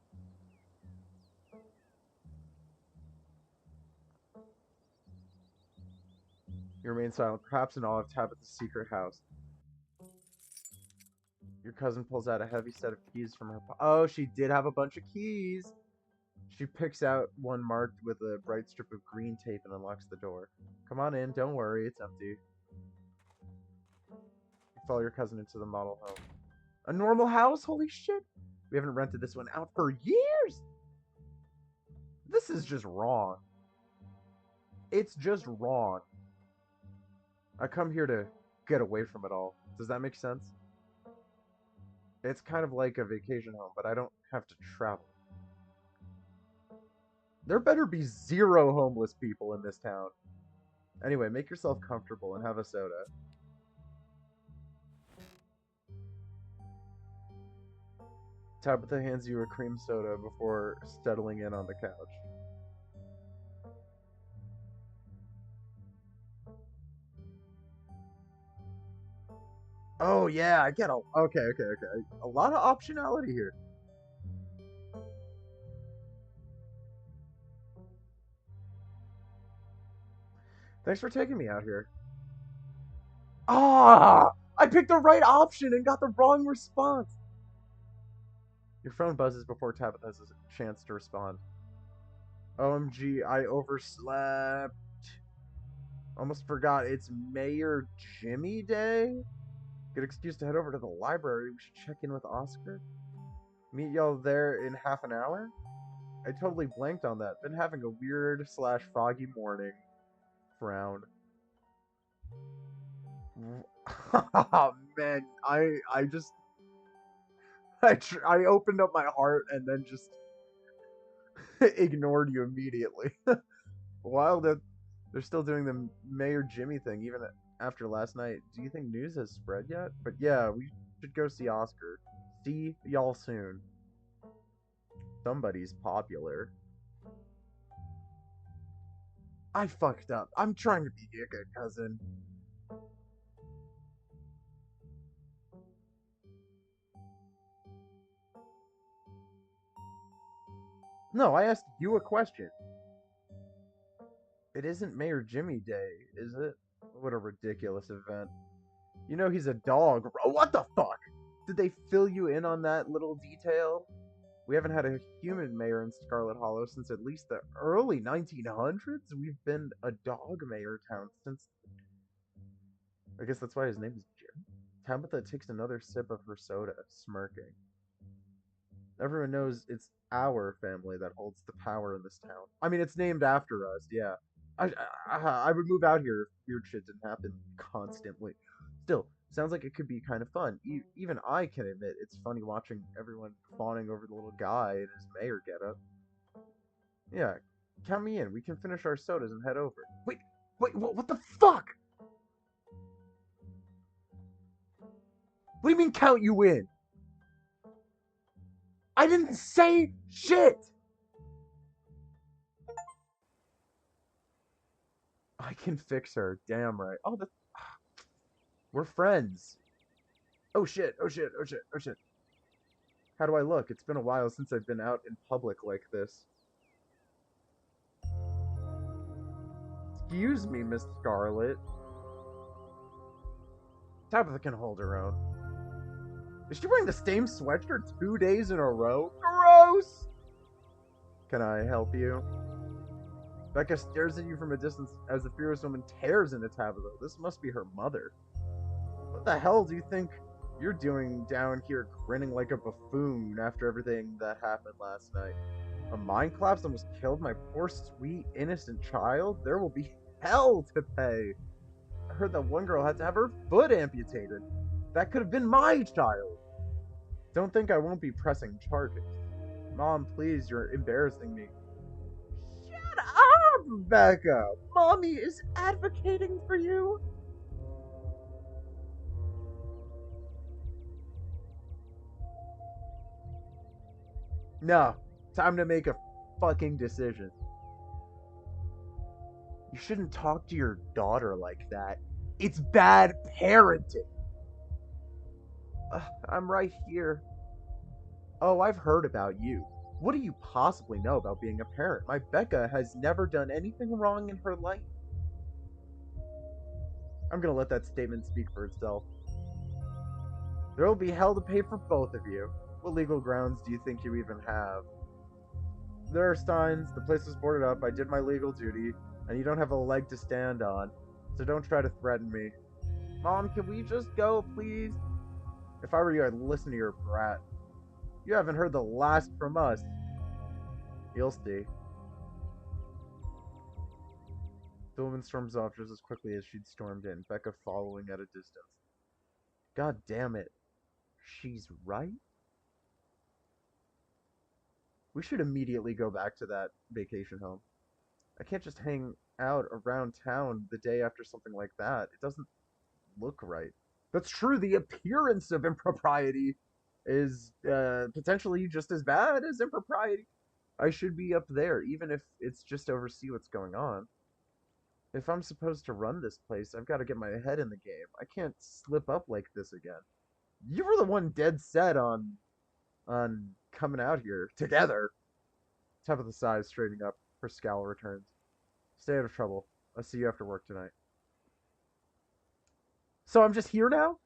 You remain silent, perhaps in awe of Tabitha's secret house. Your cousin pulls out a heavy set of keys from her pocket. Oh, she did have a bunch of keys. She picks out one marked with a bright strip of green tape and unlocks the door. Come on in, don't worry, it's empty. You follow your cousin into the model home. A normal house? Holy shit! We haven't rented this one out for years! This is just wrong. It's just wrong. I come here to get away from it all. Does that make sense? It's kind of like a vacation home, but I don't have to travel. There better be zero homeless people in this town. Anyway, make yourself comfortable and have a soda. Tabitha hands you a cream soda before settling in on the couch. Oh yeah, I get a okay. A lot of optionality here. Thanks for taking me out here. Ah, I picked the right option and got the wrong response. Your phone buzzes before Tabitha has a chance to respond. OMG, I overslept. Almost forgot it's Mayor Jimmy Day. Good excuse to head over to the library. We should check in with Oscar. Meet y'all there in half an hour? I totally blanked on that. Been having a weird slash foggy morning. Frown. Oh man, I just I opened up my heart and then just ignored you immediately. While they're still doing the Mayor Jimmy thing even after last night. Do you think news has spread yet? But yeah, we should go see Oscar. See y'all soon. Somebody's popular. I fucked up. I'm trying to be a good cousin. No, I asked you a question. It isn't Mayor Jimmy Day, is it? What a ridiculous event. You know he's a dog. Oh, what the fuck? Did they fill you in on that little detail? We haven't had a human mayor in Scarlet Hollow since at least the early 1900s. We've been a dog mayor town since. I guess that's why his name is Jim. Tabitha takes another sip of her soda, smirking. Everyone knows it's our family that holds the power in this town. I mean, it's named after us, yeah. I would move out here if weird shit didn't happen constantly. Still, sounds like it could be kind of fun. Even I can admit it's funny watching everyone fawning over the little guy in his mayor getup. Yeah, count me in. We can finish our sodas and head over. Wait, what the fuck? What do you mean count you in? I didn't say shit! I can fix her. Damn right. Oh, we're friends. Oh shit, oh shit, oh shit, oh shit. How do I look? It's been a while since I've been out in public like this. Excuse me, Miss Scarlet. Tabitha can hold her own. Is she wearing the same sweatshirt 2 days in a row? Gross! Can I help you? Becca stares at you from a distance as the furious woman tears into Tabitha. This must be her mother. What the hell do you think you're doing down here grinning like a buffoon after everything that happened last night? A mine collapse almost killed my poor, sweet, innocent child? There will be hell to pay. I heard that one girl had to have her foot amputated. That could have been my child. Don't think I won't be pressing charges. Mom, please, you're embarrassing me. Shut up, Becca! Mommy is advocating for you. No, time to make a fucking decision. You shouldn't talk to your daughter like that. It's bad parenting. I'm right here. Oh, I've heard about you. What do you possibly know about being a parent? My Becca has never done anything wrong in her life. I'm gonna let that statement speak for itself. There will be hell to pay for both of you. What legal grounds do you think you even have? There are signs, the place was boarded up, I did my legal duty, and you don't have a leg to stand on, so don't try to threaten me. Mom, can we just go, please? If I were you, I'd listen to your brat. You haven't heard the last from us. You'll see. The woman storms off just as quickly as she'd stormed in, Becca following at a distance. God damn it. She's right? We should immediately go back to that vacation home. I can't just hang out around town the day after something like that. It doesn't look right. That's true, the appearance of impropriety is potentially just as bad as impropriety. I should be up there, even if it's just to oversee what's going on. If I'm supposed to run this place, I've got to get my head in the game. I can't slip up like this again. You were the one dead set on coming out here together. Top of the size, straightening up. Her scowl returns. Stay out of trouble. I'll see you after work tonight. So I'm just here now?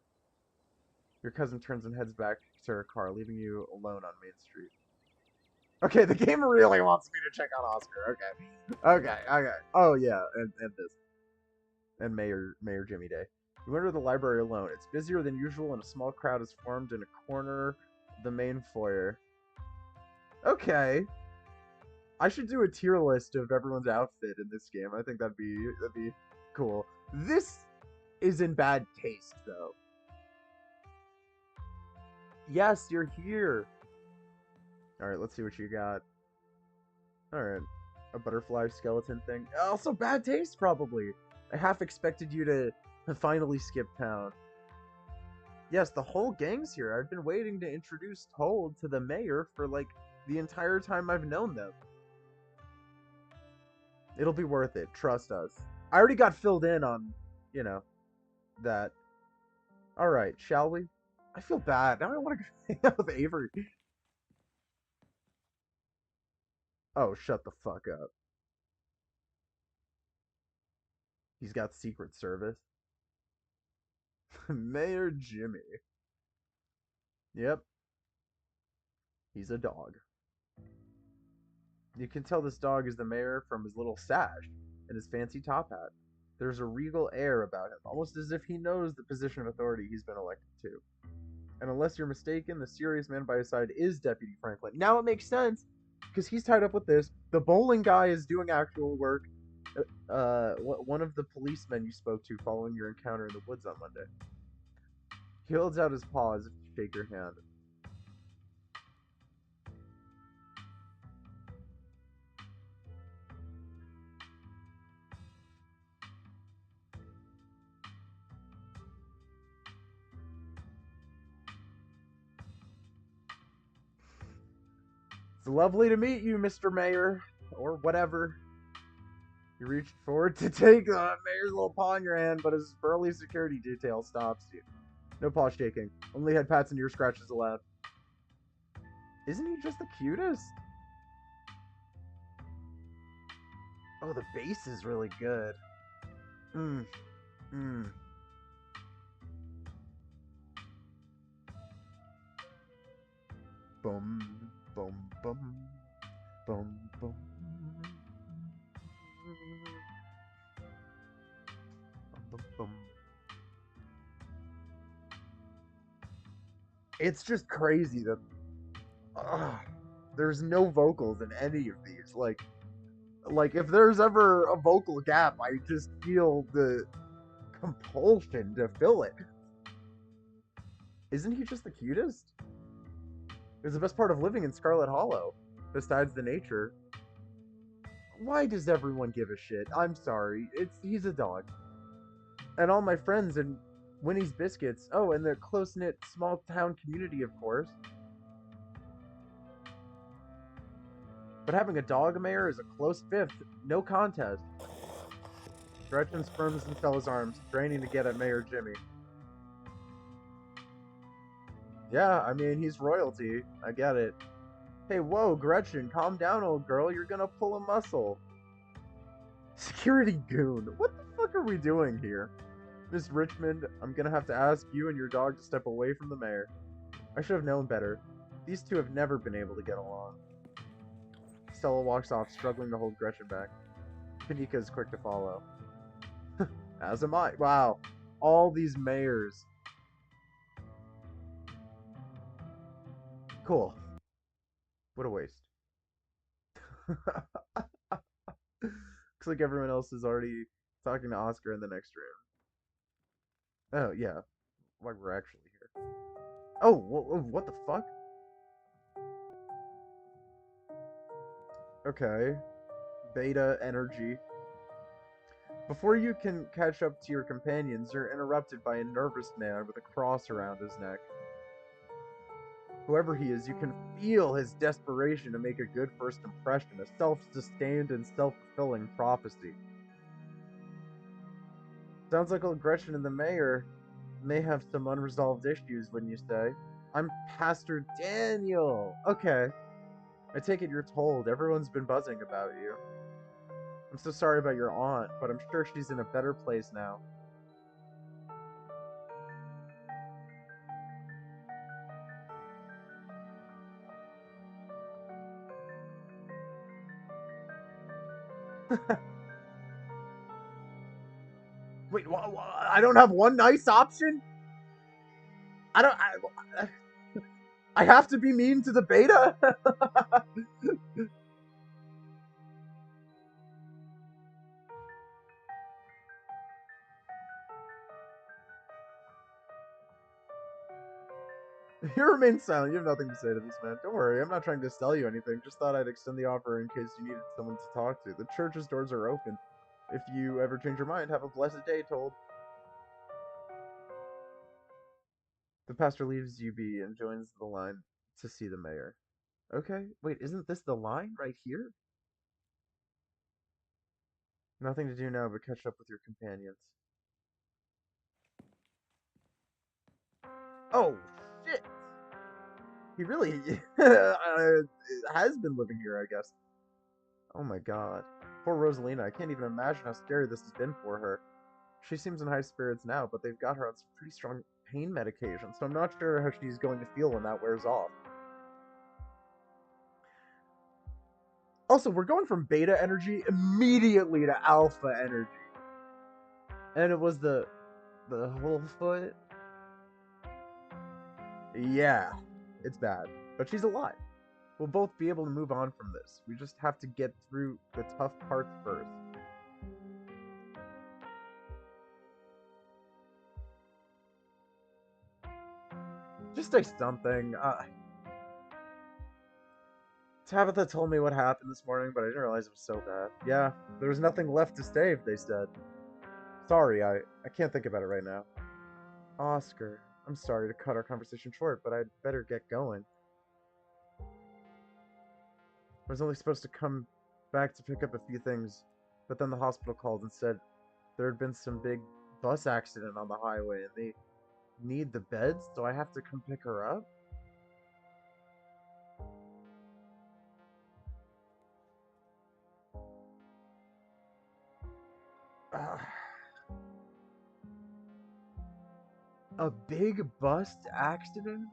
Your cousin turns and heads back to her car, leaving you alone on Main Street. Okay, the game really wants me to check out Oscar. Okay. Oh yeah, and this. And Mayor Jimmy Day. You enter the library alone. It's busier than usual, and a small crowd is formed in a corner of the main foyer. Okay. I should do a tier list of everyone's outfit in this game. I think that'd be cool. This is in bad taste, though. Yes, you're here. Alright, let's see what you got. Alright. A butterfly skeleton thing. Also bad taste, probably. I half expected you to finally skip town. Yes, the whole gang's here. I've been waiting to introduce Toad to the mayor for, like, the entire time I've known them. It'll be worth it. Trust us. I already got filled in on, you know, that. Alright, shall we? I feel bad. Now I want to hang out with Avery. Oh, shut the fuck up. He's got Secret Service. Mayor Jimmy. Yep. He's a dog. You can tell this dog is the mayor from his little sash and his fancy top hat. There's a regal air about him, almost as if he knows the position of authority he's been elected to. And unless you're mistaken, the serious man by his side is Deputy Franklin. Now it makes sense, because he's tied up with this. The bowling guy is doing actual work. One of the policemen you spoke to following your encounter in the woods on Monday. He holds out his paw as if to shake your hand. It's lovely to meet you, Mr. Mayor, or whatever. You reach forward to take the mayor's little paw in your hand, but his burly security detail stops you. No paw shaking. Only head pats and ear scratches allowed. Isn't he just the cutest? Oh, the bass is really good. Mmm. Mmm. Boom. Boom. Boom. Boom. Boom. Boom. Boom. It's just crazy that there's no vocals in any of these. Like if there's ever a vocal gap, I just feel the compulsion to fill it. Isn't he just the cutest? It's the best part of living in Scarlet Hollow, besides the nature. Why does everyone give a shit? I'm sorry. He's a dog. And all my friends and Winnie's Biscuits. Oh, and the close-knit small town community, of course. But having a dog mayor is a close fifth. No contest. Gretchen squirms in Stella's arms, straining to get at Mayor Jimmy. Yeah, I mean, he's royalty. I get it. Hey, whoa, Gretchen, calm down, old girl. You're gonna pull a muscle. Security goon. What the fuck are we doing here? Miss Richmond, I'm gonna have to ask you and your dog to step away from the mayor. I should have known better. These two have never been able to get along. Stella walks off, struggling to hold Gretchen back. Kanika is quick to follow. As am I. Wow. All these mayors. Cool. What a waste. Looks like everyone else is already talking to Oscar in the next room. Oh, yeah. Why we're actually here. Oh, what the fuck? Okay. Beta energy. Before you can catch up to your companions, you're interrupted by a nervous man with a cross around his neck. Whoever he is, you can feel his desperation to make a good first impression, a self-sustained and self-fulfilling prophecy. Sounds like old Gretchen and the mayor may have some unresolved issues, wouldn't you say? I'm Pastor Daniel! Okay. I take it you're told. Everyone's been buzzing about you. I'm so sorry about your aunt, but I'm sure she's in a better place now. Wait, I don't have one nice option? I don't... I have to be mean to the beta? You remain silent. You have nothing to say to this man. Don't worry, I'm not trying to sell you anything. Just thought I'd extend the offer in case you needed someone to talk to. The church's doors are open. If you ever change your mind, have a blessed day, told. The pastor leaves you be and joins the line to see the mayor. Okay, wait, isn't this the line right here? Nothing to do now but catch up with your companions. Oh, shit! He really has been living here, I guess. Oh my god. Poor Rosalina, I can't even imagine how scary this has been for her. She seems in high spirits now, but they've got her on some pretty strong pain medication, so I'm not sure how she's going to feel when that wears off. Also, we're going from beta energy immediately to alpha energy. And it was the whole foot. Yeah, it's bad. But she's alive. We'll both be able to move on from this. We just have to get through the tough parts first. Just say something. Tabitha told me what happened this morning, but I didn't realize it was so bad. Yeah, there was nothing left to save, they said. Sorry, I can't think about it right now. Oscar, I'm sorry to cut our conversation short, but I'd better get going. I was only supposed to come back to pick up a few things, but then the hospital called and said there had been some big bus accident on the highway, and need the beds? Do I have to come pick her up? Uh, a big bus accident?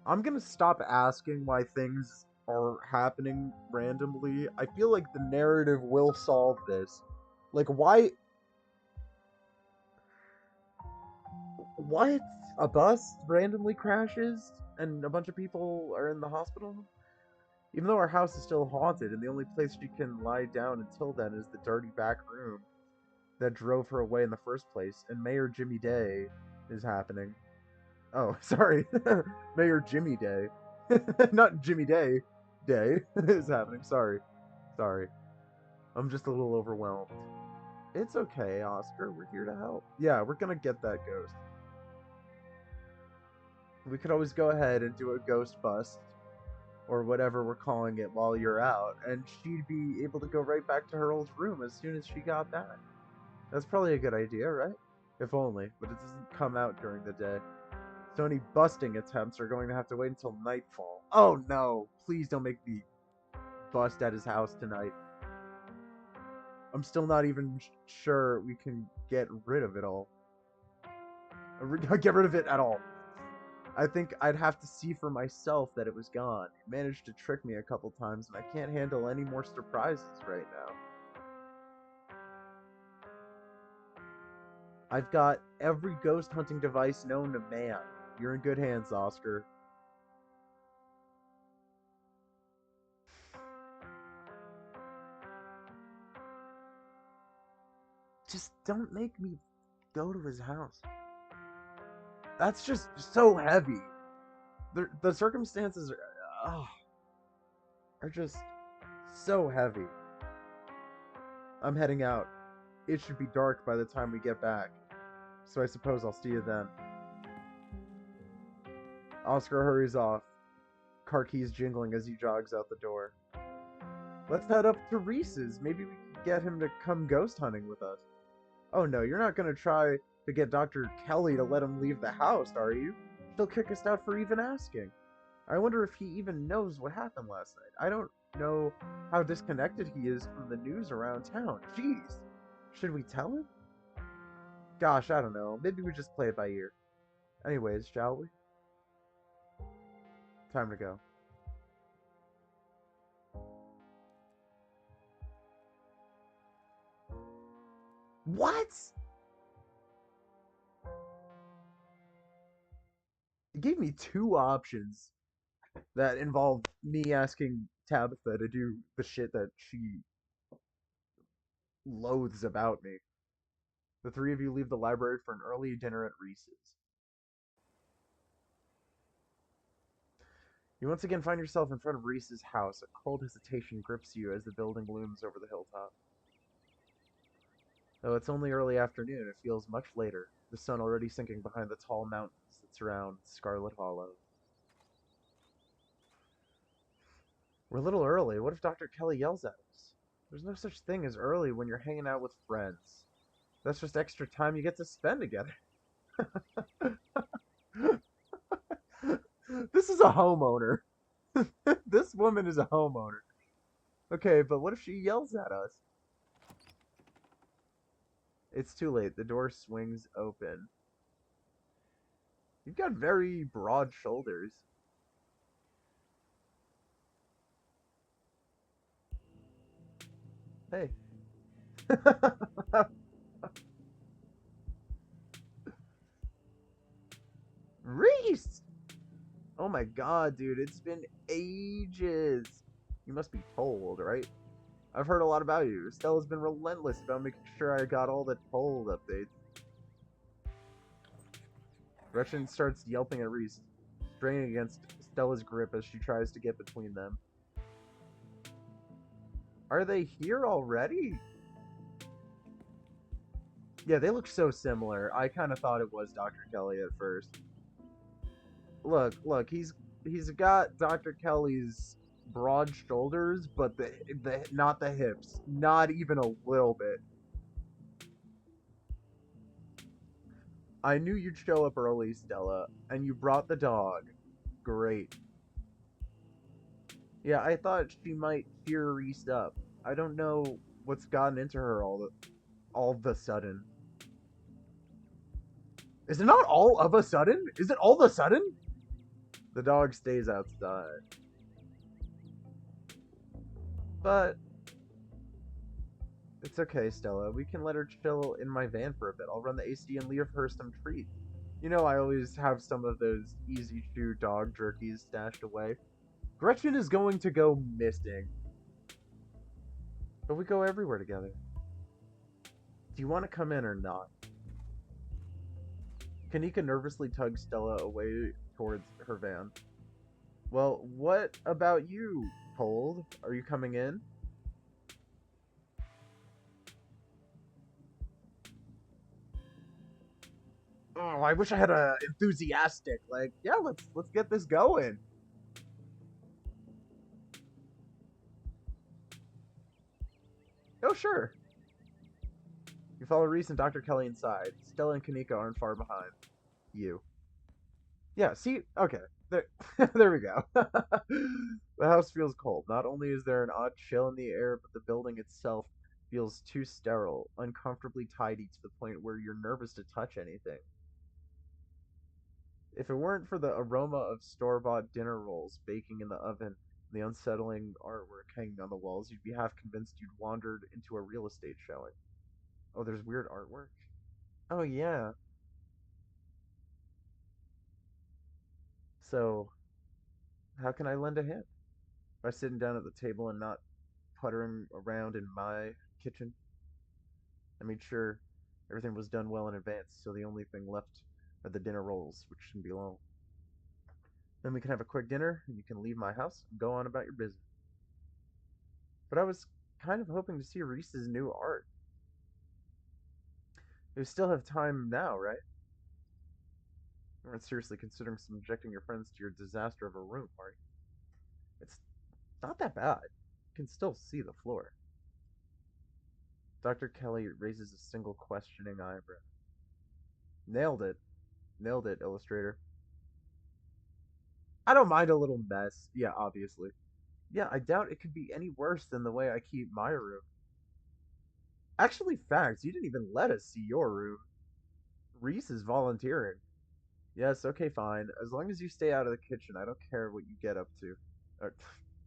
I'm gonna stop asking why things are happening randomly. I feel like the narrative will solve this. Like, why? What? A bus randomly crashes and a bunch of people are in the hospital? Even though our house is still haunted and the only place she can lie down until then is the dirty back room that drove her away in the first place, and Mayor Jimmy Day is happening. Oh, sorry. Mayor Jimmy Day. Not Jimmy Day. Day is happening. Sorry. Sorry. I'm just a little overwhelmed. It's okay, Oscar. We're here to help. Yeah, we're gonna get that ghost. We could always go ahead and do a ghost bust or whatever we're calling it while you're out, and she'd be able to go right back to her old room as soon as she got back. That's probably a good idea, right? If only, but it doesn't come out during the day. So any busting attempts are going to have to wait until nightfall. Oh no! Please don't make me bust at his house tonight. I'm still not even sure we can get rid of it all. Get rid of it at all. I think I'd have to see for myself that it was gone. It managed to trick me a couple times, and I can't handle any more surprises right now. I've got every ghost hunting device known to man. You're in good hands, Oscar. Just don't make me go to his house. That's just so heavy. The circumstances are just so heavy. I'm heading out. It should be dark by the time we get back, so I suppose I'll see you then. Oscar hurries off, car keys jingling as he jogs out the door. Let's head up to Reese's. Maybe we can get him to come ghost hunting with us. Oh no, you're not gonna try to get Dr. Kelly to let him leave the house, are you? He'll kick us out for even asking. I wonder if he even knows what happened last night. I don't know how disconnected he is from the news around town. Jeez. Should we tell him? Gosh, I don't know. Maybe we just play it by ear. Anyways, shall we? Time to go. What? It gave me two options that involved me asking Tabitha to do the shit that she loathes about me. The three of you leave the library for an early dinner at Reese's. You once again find yourself in front of Reese's house. A cold hesitation grips you as the building looms over the hilltop. Though it's only early afternoon, it feels much later, the sun already sinking behind the tall mountains that surround Scarlet Hollow. We're a little early. What if Dr. Kelly yells at us? There's no such thing as early when you're hanging out with friends. That's just extra time you get to spend together. This is a homeowner. This woman is a homeowner. Okay, but what if she yells at us? It's too late. The door swings open. You've got very broad shoulders. Hey. Reese! Oh my god, dude, it's been ages. You must be told, right? I've heard a lot about you. Stella's been relentless about making sure I got all the told updates. Gretchen starts yelping at Reese, straining against Stella's grip as she tries to get between them. Are they here already? Yeah, they look so similar. I kind of thought it was Dr. Kelly at first. Look, he's got Dr. Kelly's broad shoulders, but the not the hips, not even a little bit. I knew you'd show up early, Stella, and you brought the dog. Great. Yeah, I thought she might cheer Reese up. I don't know what's gotten into her all of a sudden. Is it not all of a sudden? Is it all of a sudden? The dog stays outside. But it's okay, Stella. We can let her chill in my van for a bit. I'll run the AC and leave her some treats. You know, I always have some of those easy chew dog jerkies stashed away. Gretchen is going to go missing. But we go everywhere together. Do you want to come in or not? Kanika nervously tugs Stella away towards her van. Well, what about you, Cold? Are you coming in? Oh, I wish I had a enthusiastic, like, yeah, let's get this going. Oh, sure. You follow Reese and Dr. Kelly inside. Stella and Kanika aren't far behind. You. Yeah, see? Okay. There, there we go. The house feels cold. Not only is there an odd chill in the air, but the building itself feels too sterile, uncomfortably tidy to the point where you're nervous to touch anything. If it weren't for the aroma of store-bought dinner rolls baking in the oven and the unsettling artwork hanging on the walls, you'd be half convinced you'd wandered into a real estate showing. Oh, there's weird artwork? Oh, yeah. So, how can I lend a hand? By sitting down at the table and not puttering around in my kitchen? I made sure everything was done well in advance, so the only thing left are the dinner rolls, which shouldn't be long. Then we can have a quick dinner, and you can leave my house and go on about your business. But I was kind of hoping to see Reese's new art. You still have time now, right? You aren't seriously considering subjecting your friends to your disaster of a room, are you? It's not that bad. You can still see the floor. Dr. Kelly raises a single questioning eyebrow. Nailed it. Nailed it, illustrator. I don't mind a little mess. Yeah, obviously. Yeah, I doubt it could be any worse than the way I keep my room. Actually, facts, you didn't even let us see your room. Reese is volunteering. Yes, okay, fine. As long as you stay out of the kitchen, I don't care what you get up to. I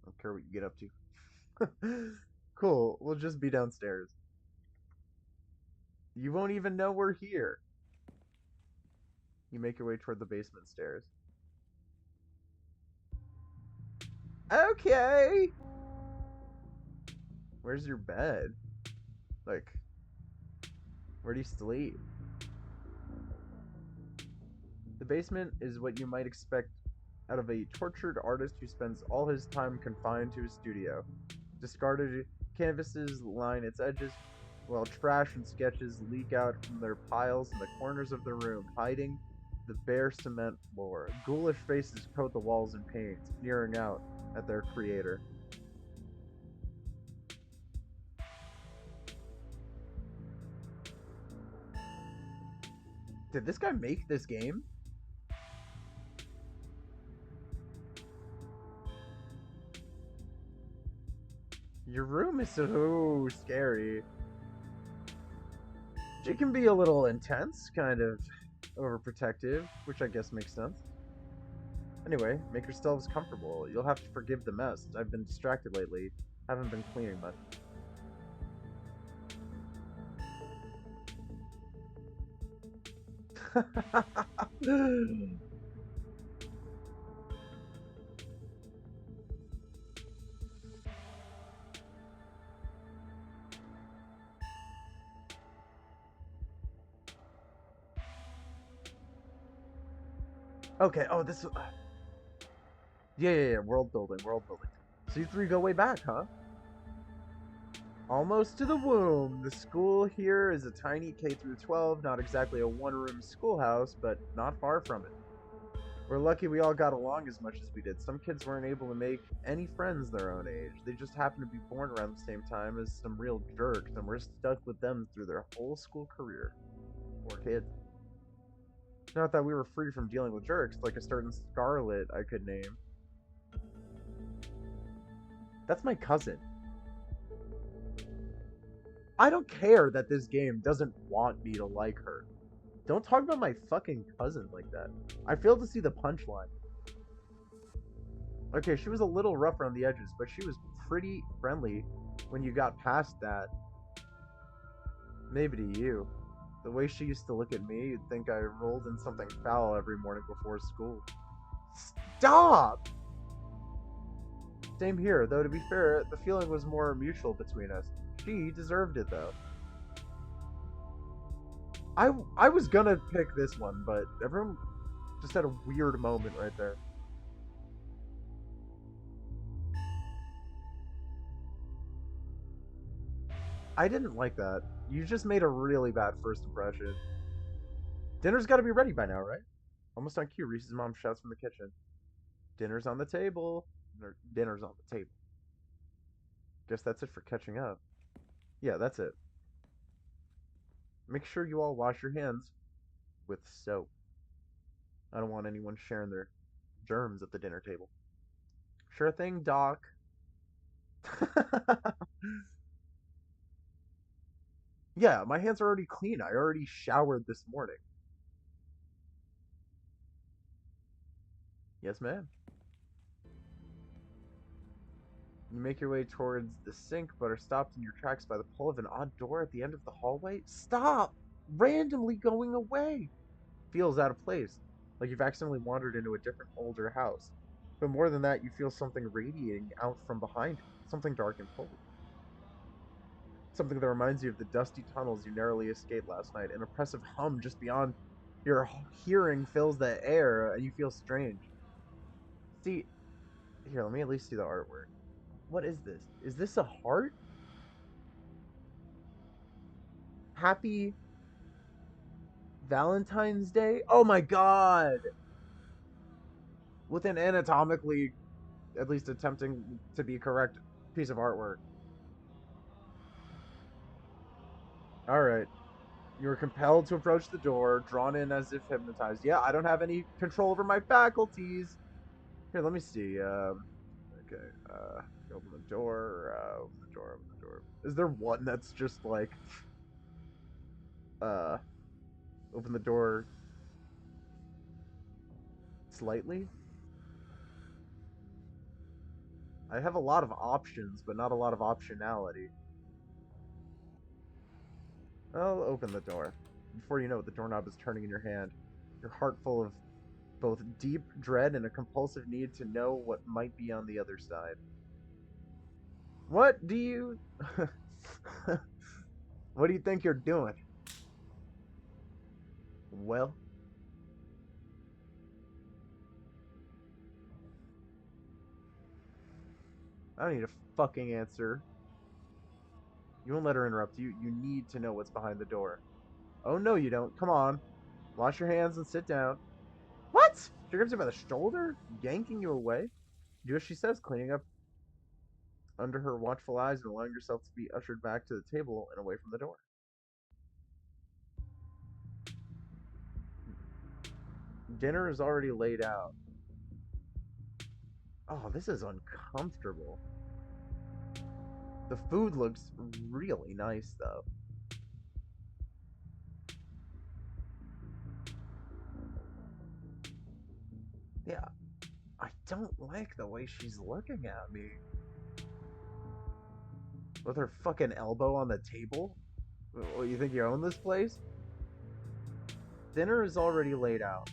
don't care what you get up to. Cool, we'll just be downstairs. You won't even know we're here. You make your way toward the basement stairs. Okay! Where's your bed? Like, where do you sleep? The basement is what you might expect out of a tortured artist who spends all his time confined to his studio. Discarded canvases line its edges, while trash and sketches leak out from their piles in the corners of the room, hiding the bare cement floor. Ghoulish faces coat the walls in paint, sneering out at their creator. Did this guy make this game? Your room is so scary. She can be a little intense, kind of overprotective, which I guess makes sense. Anyway, make yourselves comfortable. You'll have to forgive the mess. I've been distracted lately. Haven't been cleaning much. Okay, oh, this. Yeah, world building, world building. So you three go way back, huh? Almost to the womb. The school here is a tiny K through 12, not exactly a one-room schoolhouse, but not far from it. We're lucky we all got along as much as we did. Some kids weren't able to make any friends their own age. They just happened to be born around the same time as some real jerks, and we're stuck with them through their whole school career. Poor kids. Not that we were free from dealing with jerks, like a certain Scarlet I could name. That's my cousin. I don't care that this game doesn't want me to like her. Don't talk about my fucking cousin like that. I fail to see the punchline. Okay, she was a little rough around the edges, but she was pretty friendly when you got past that. Maybe to you. The way she used to look at me, you'd think I rolled in something foul every morning before school. Stop! Same here, though to be fair, the feeling was more mutual between us. She deserved it, though. I was gonna pick this one, but everyone just had a weird moment right there. I didn't like that. You just made a really bad first impression. Dinner's gotta be ready by now, right? Almost on cue, Reese's mom shouts from the kitchen. Dinner's on the table. Dinner's on the table. Guess that's it for catching up. Yeah, that's it. Make sure you all wash your hands with soap. I don't want anyone sharing their germs at the dinner table. Sure thing, Doc. Yeah, my hands are already clean. I already showered this morning. Yes, ma'am. You make your way towards the sink, but are stopped in your tracks by the pull of an odd door at the end of the hallway. Stop! Randomly going away! Feels out of place, like you've accidentally wandered into a different, older house. But more than that, you feel something radiating out from behind it, something dark and cold. Something that reminds you of the dusty tunnels you narrowly escaped last night. An oppressive hum just beyond your hearing fills the air, and you feel strange. See, here, let me at least see the artwork. What is this? Is this a heart? Happy Valentine's Day? Oh my god! With an anatomically, at least attempting to be correct, piece of artwork. Alright. You are compelled to approach the door, drawn in as if hypnotized. Yeah, I don't have any control over my faculties. Here, let me see. Okay. Open the door. Open the door. Open the door. Is there one that's just like, uh, open the door slightly? I have a lot of options, but not a lot of optionality. I'll open the door. Before you know it, the doorknob is turning in your hand. Your heart full of both deep dread and a compulsive need to know what might be on the other side. What do you... what do you think you're doing? Well, I don't need a fucking answer. You won't let her interrupt you. You need to know what's behind the door. Oh, no, you don't. Come on. Wash your hands and sit down. What? She grabs you by the shoulder, yanking you away. Do as she says, cleaning up under her watchful eyes and allowing yourself to be ushered back to the table and away from the door. Dinner is already laid out. Oh, this is uncomfortable. The food looks really nice, though. Yeah, I don't like the way she's looking at me. With her fucking elbow on the table? What, you think you own this place? Dinner is already laid out.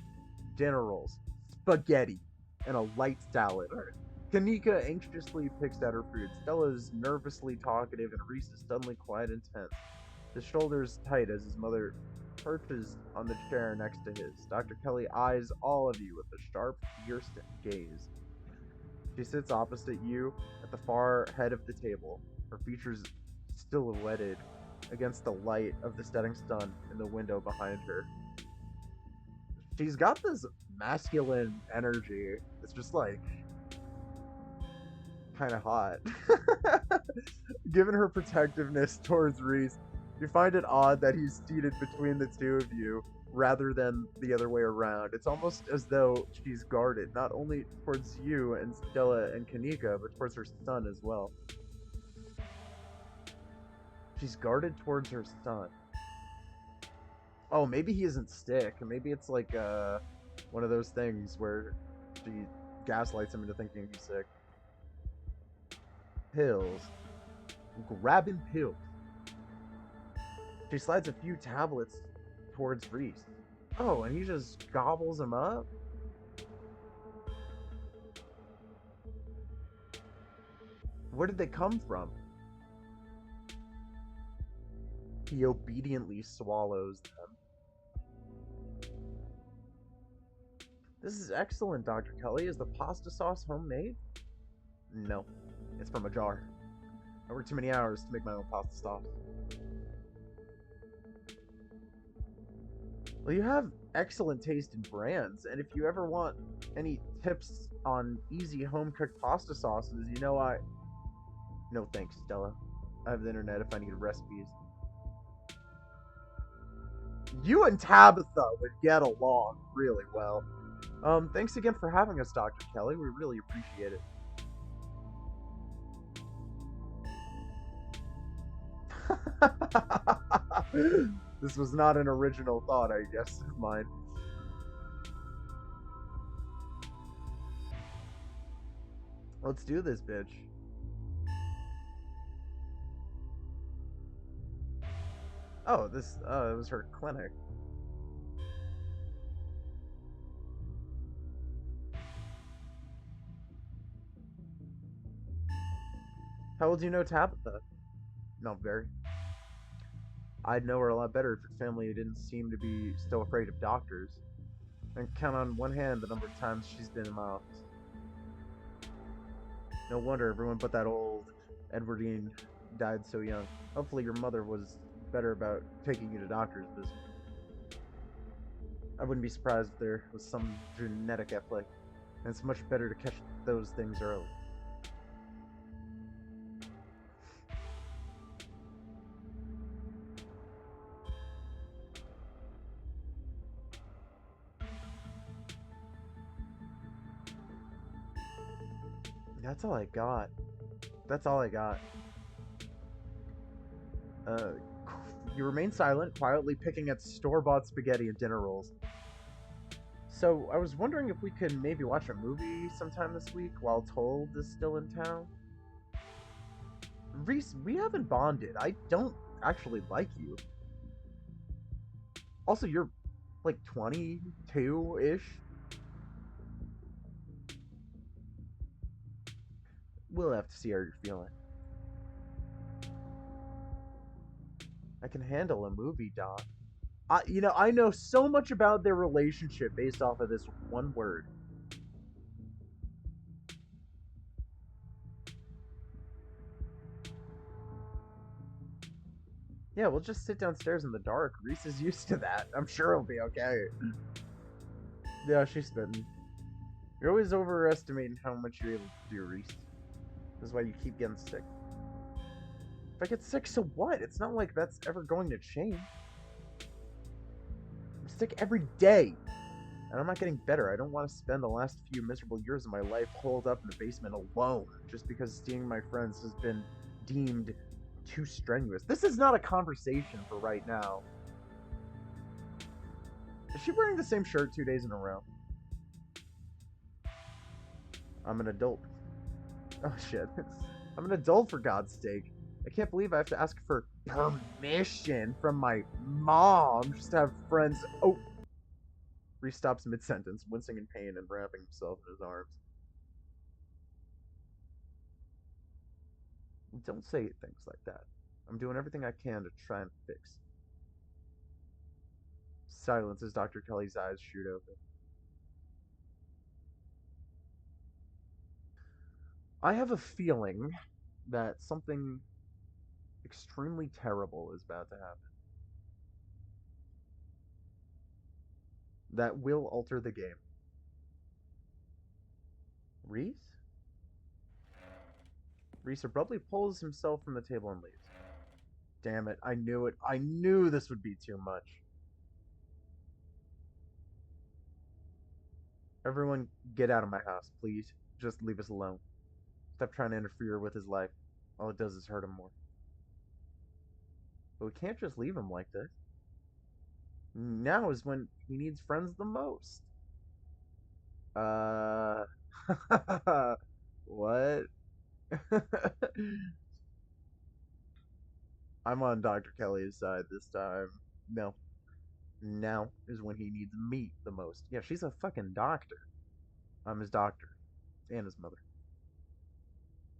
Dinner rolls, spaghetti, and a light salad. Kanika anxiously picks at her food. Stella's nervously talkative, and Reese is suddenly quiet and tense. His shoulders tight as his mother perches on the chair next to his. Dr. Kelly eyes all of you with a sharp, fierce gaze. She sits opposite you at the far head of the table, her features silhouetted against the light of the setting sun in the window behind her. She's got this masculine energy. It's just like kind of hot. Given her protectiveness towards Reese, You find it odd that he's seated between the two of you rather than the other way around. It's almost as though she's guarded, not only towards you and Stella and Kanika, but towards her son as well. She's guarded towards her son. Oh, maybe he isn't sick. Maybe it's like one of those things where she gaslights him into thinking he's sick. Pills. Grabbing pills. She slides a few tablets towards Reese. Oh, and he just gobbles them up? Where did they come from? He obediently swallows them. This is excellent, Dr. Kelly. Is the pasta sauce homemade? No, it's from a jar. I worked too many hours to make my own pasta sauce. Well, you have excellent taste in brands, and if you ever want any tips on easy home-cooked pasta sauces, you know I... No thanks, Stella. I have the internet if I need recipes. You and Tabitha would get along really well. Thanks again for having us, Dr. Kelly. We really appreciate it. This was not an original thought, I guess, of mine. Let's do this, bitch. Oh, this, it was her clinic. How well do you know Tabitha? Not very. I'd know her a lot better if her family didn't seem to be so afraid of doctors. I can count on one hand the number of times she's been in my office. No wonder everyone but that old Edwardine died so young. Hopefully your mother was better about taking you to doctors, but I wouldn't be surprised if there was some genetic at play. And it's much better to catch those things early. That's all I got. That's all I got. You remain silent, quietly picking at store-bought spaghetti and dinner rolls. So, I was wondering if we could maybe watch a movie sometime this week while Told is still in town? Reese, we haven't bonded. I don't actually like you. Also, you're like 22-ish. We'll have to see how you're feeling. I can handle a movie, Doc. I know so much about their relationship based off of this one word. Yeah, we'll just sit downstairs in the dark. Reese is used to that. I'm sure it'll be okay. Yeah, she's spitting. You're always overestimating how much you're able to do, Reese. This is why you keep getting sick. If I get sick, so what? It's not like that's ever going to change. I'm sick every day. And I'm not getting better. I don't want to spend the last few miserable years of my life holed up in the basement alone just because seeing my friends has been deemed too strenuous. This is not a conversation for right now. Is she wearing the same shirt 2 days in a row? I'm an adult. Oh shit. I'm an adult, for God's sake. I can't believe I have to ask for permission from my mom just to have friends. Oh. Reese stops mid-sentence, wincing in pain and wrapping himself in his arms. Don't say things like that. I'm doing everything I can to try and fix. Silence as Dr. Kelly's eyes shoot open. I have a feeling that something extremely terrible is about to happen. That will alter the game. Reese? Reese abruptly pulls himself from the table and leaves. Damn it. I knew it. I knew this would be too much. Everyone, get out of my house, please. Just leave us alone. Stop trying to interfere with his life. All it does is hurt him more. But we can't just leave him like this. Now is when he needs friends the most. Uh. What? I'm on Dr. Kelly's side this time. No. Now is when he needs me the most. Yeah, she's a fucking doctor. I'm his doctor. And his mother.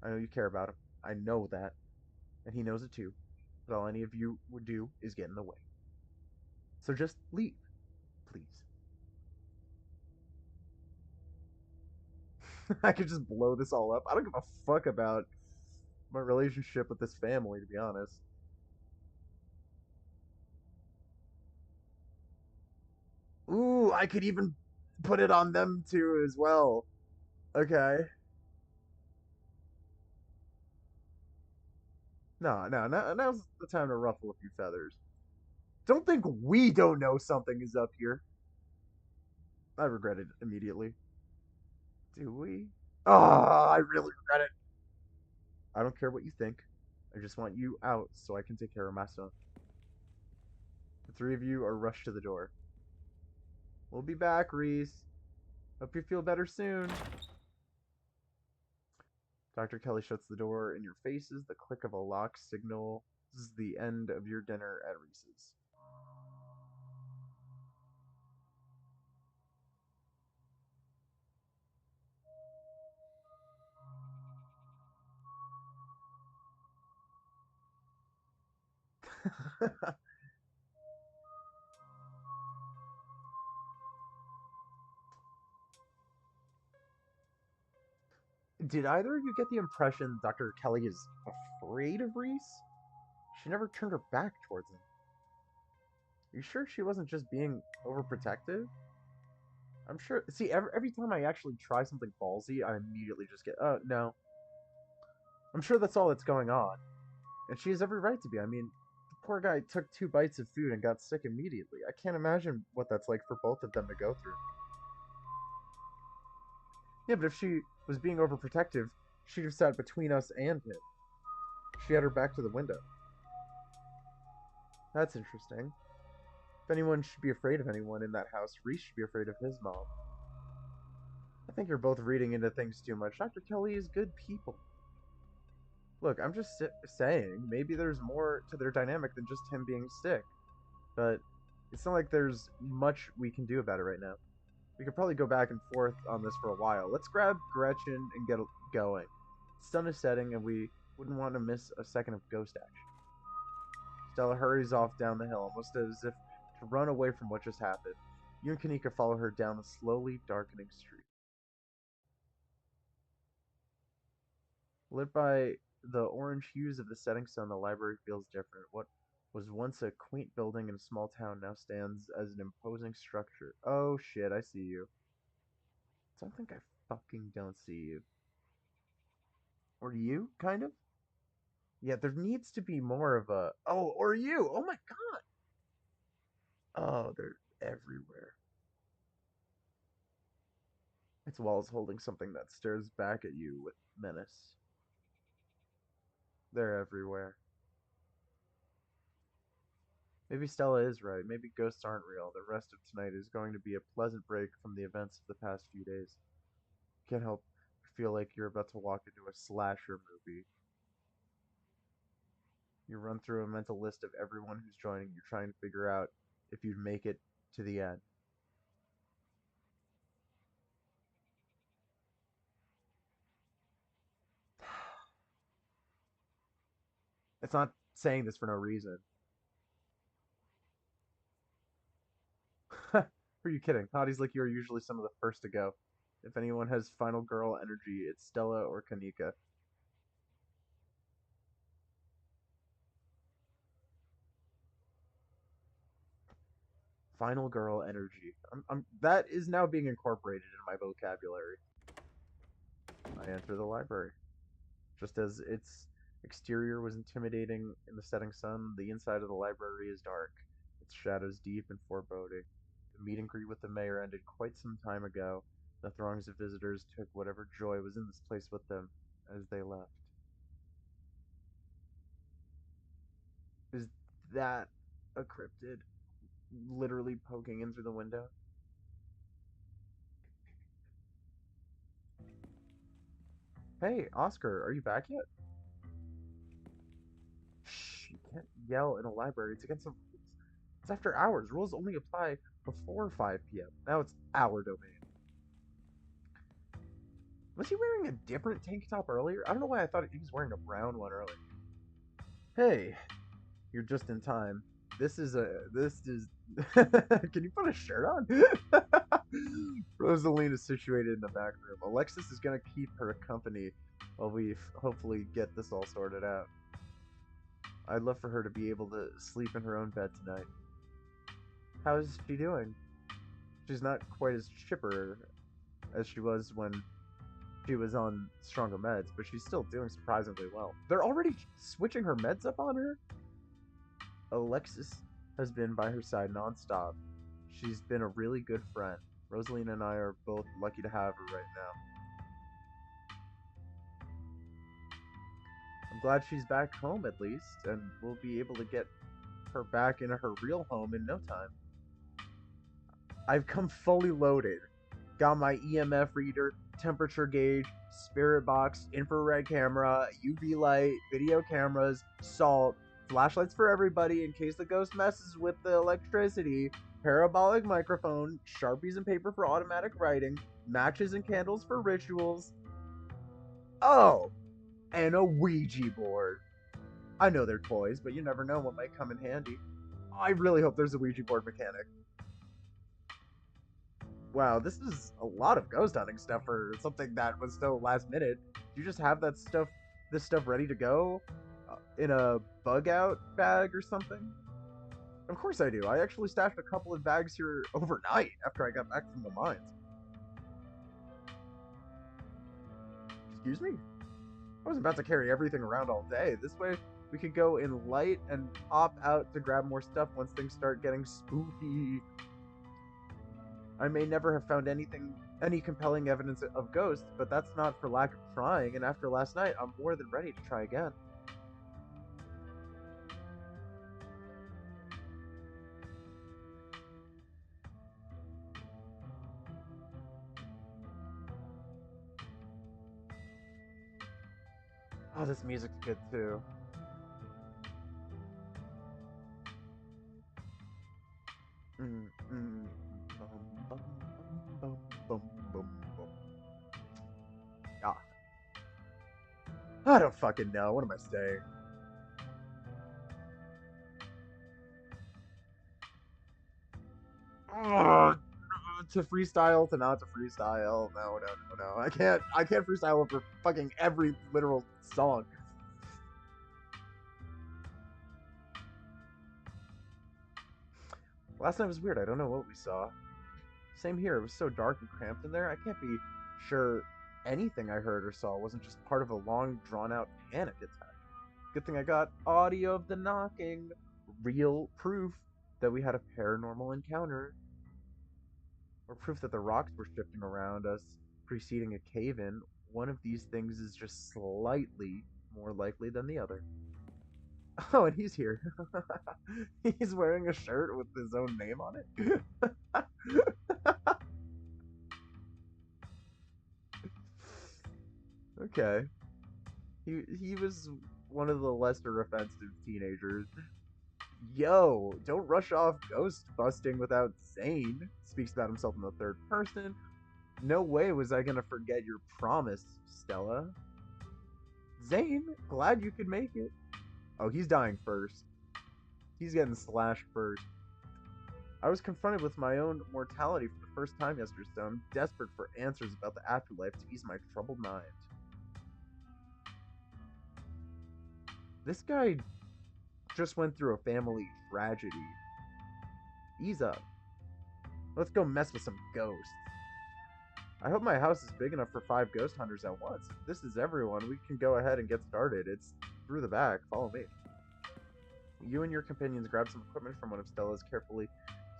I know you care about him. I know that. And he knows it too. But all any of you would do is get in the way. So just leave, please. I could just blow this all up. I don't give a fuck about my relationship with this family, to be honest. Ooh, I could even put it on them too as well. Okay. No, no, no, now's the time to ruffle a few feathers. Don't think we don't know something is up here. I regret it immediately. Do we? Ah, I really regret it. I don't care what you think. I just want you out so I can take care of my son. The three of you are rushed to the door. We'll be back, Reese. Hope you feel better soon. Dr. Kelly shuts the door in your faces. The click of a lock signals the end of your dinner at Reese's. Did either of you get the impression Dr. Kelly is afraid of Reese? She never turned her back towards him. Are you sure she wasn't just being overprotective? I'm sure. See, every time I actually try something ballsy, I immediately just get, oh, no. I'm sure that's all that's going on. And she has every right to be. I mean, the poor guy took 2 bites of food and got sick immediately. I can't imagine what that's like for both of them to go through. Yeah, but if she was being overprotective, she'd have sat between us and him. She had her back to the window. That's interesting. If anyone should be afraid of anyone in that house, Reese should be afraid of his mom. I think you're both reading into things too much. Dr. Kelly is good people. Look, I'm just saying, maybe there's more to their dynamic than just him being sick. But it's not like there's much we can do about it right now. We could probably go back and forth on this for a while. Let's grab Gretchen and get going. The sun is setting, and we wouldn't want to miss a second of ghost action. Stella hurries off down the hill, almost as if to run away from what just happened. You and Kanika follow her down the slowly darkening street. Lit by the orange hues of the setting sun, the library feels different. What was once a quaint building in a small town now stands as an imposing structure. Oh shit, I see you. Don't think I fucking don't see you. Or you, kind of? Yeah, there needs to be more of a. Oh, or you! Oh my god! Oh, they're everywhere. Its walls holding something that stares back at you with menace. They're everywhere. Maybe Stella is right. Maybe ghosts aren't real. The rest of tonight is going to be a pleasant break from the events of the past few days. Can't help but feel like you're about to walk into a slasher movie. You run through a mental list of everyone who's joining you, trying to figure out if you'd make it to the end. It's not saying this for no reason. Who are you kidding? Hotties like you are usually some of the first to go. If anyone has final girl energy, it's Stella or Kanika. Final girl energy. That is now being incorporated in my vocabulary. I enter the library. Just as it's Exterior was intimidating in the setting sun. The inside of the library is dark, its shadows deep and foreboding. The meet and greet with the mayor ended quite some time ago. The throngs of visitors took whatever joy was in this place with them as they left. Is that a cryptid literally poking in through the window? Hey, Oscar, are you back yet? Shh, you can't yell in a library. It's against the rules. It's after hours. Rules only apply before 5 p.m. Now it's our domain. Was he wearing a different tank top earlier? I don't know why I thought he was wearing a brown one earlier. Hey, you're just in time. This is. Can you put a shirt on? Rosaline is situated in the back room. Alexis is gonna keep her company while we hopefully get this all sorted out. I'd love for her to be able to sleep in her own bed tonight. How is she doing? She's not quite as chipper as she was when she was on stronger meds, but she's still doing surprisingly well. They're already switching her meds up on her? Alexis has been by her side nonstop. She's been a really good friend. Rosaline and I are both lucky to have her right now. I'm glad she's back home at least, and we'll be able to get her back in her real home in no time. I've come fully loaded. Got my EMF reader, temperature gauge, spirit box, infrared camera, UV light, video cameras, salt, flashlights for everybody in case the ghost messes with the electricity, parabolic microphone, sharpies and paper for automatic writing, matches and candles for rituals. Oh, and a Ouija board. I know they're toys, but you never know what might come in handy. I really hope there's a Ouija board mechanic. Wow, this is a lot of ghost hunting stuff for something that was so last minute. Do you just have this stuff ready to go in a bug out bag or something? Of course I do. I actually stashed a couple of bags here overnight after I got back from the mines. Excuse me? I wasn't about to carry everything around all day. This way we could go in light and pop out to grab more stuff once things start getting spooky. I may never have found any compelling evidence of ghosts, but that's not for lack of trying, and after last night, I'm more than ready to try again. Oh, this music's good too. Mm, mm, bum, bum, bum, bum, bum, bum. Ah, I don't fucking know. What am I saying? Ugh, to freestyle to not to freestyle. No, no, no, no. I can't freestyle over fucking every literal song. Last night was weird. I don't know what we saw. Same here. It was so dark and cramped in there. I can't be sure anything I heard or saw wasn't just part of a long, drawn out panic attack. Good thing I got audio of the knocking. Real proof that we had a paranormal encounter. Or proof that the rocks were shifting around us, preceding a cave in. One of these things is just slightly more likely than the other. Oh, and he's here. He's wearing a shirt with his own name on it. Okay. He was one of the lesser offensive teenagers. Yo, don't rush off ghost busting without Zane. Speaks about himself in the third person. No way was I gonna forget your promise, Stella. Zane, glad you could make it. Oh, he's dying first. He's getting slashed first. I was confronted with my own mortality for the first time yesterday, so I'm desperate for answers about the afterlife to ease my troubled mind. This guy just went through a family tragedy. Ease up. Let's go mess with some ghosts. I hope my house is big enough for 5 ghost hunters at once. If this is everyone, we can go ahead and get started. It's through the back. Follow me. You and your companions grab some equipment from one of Stella's carefully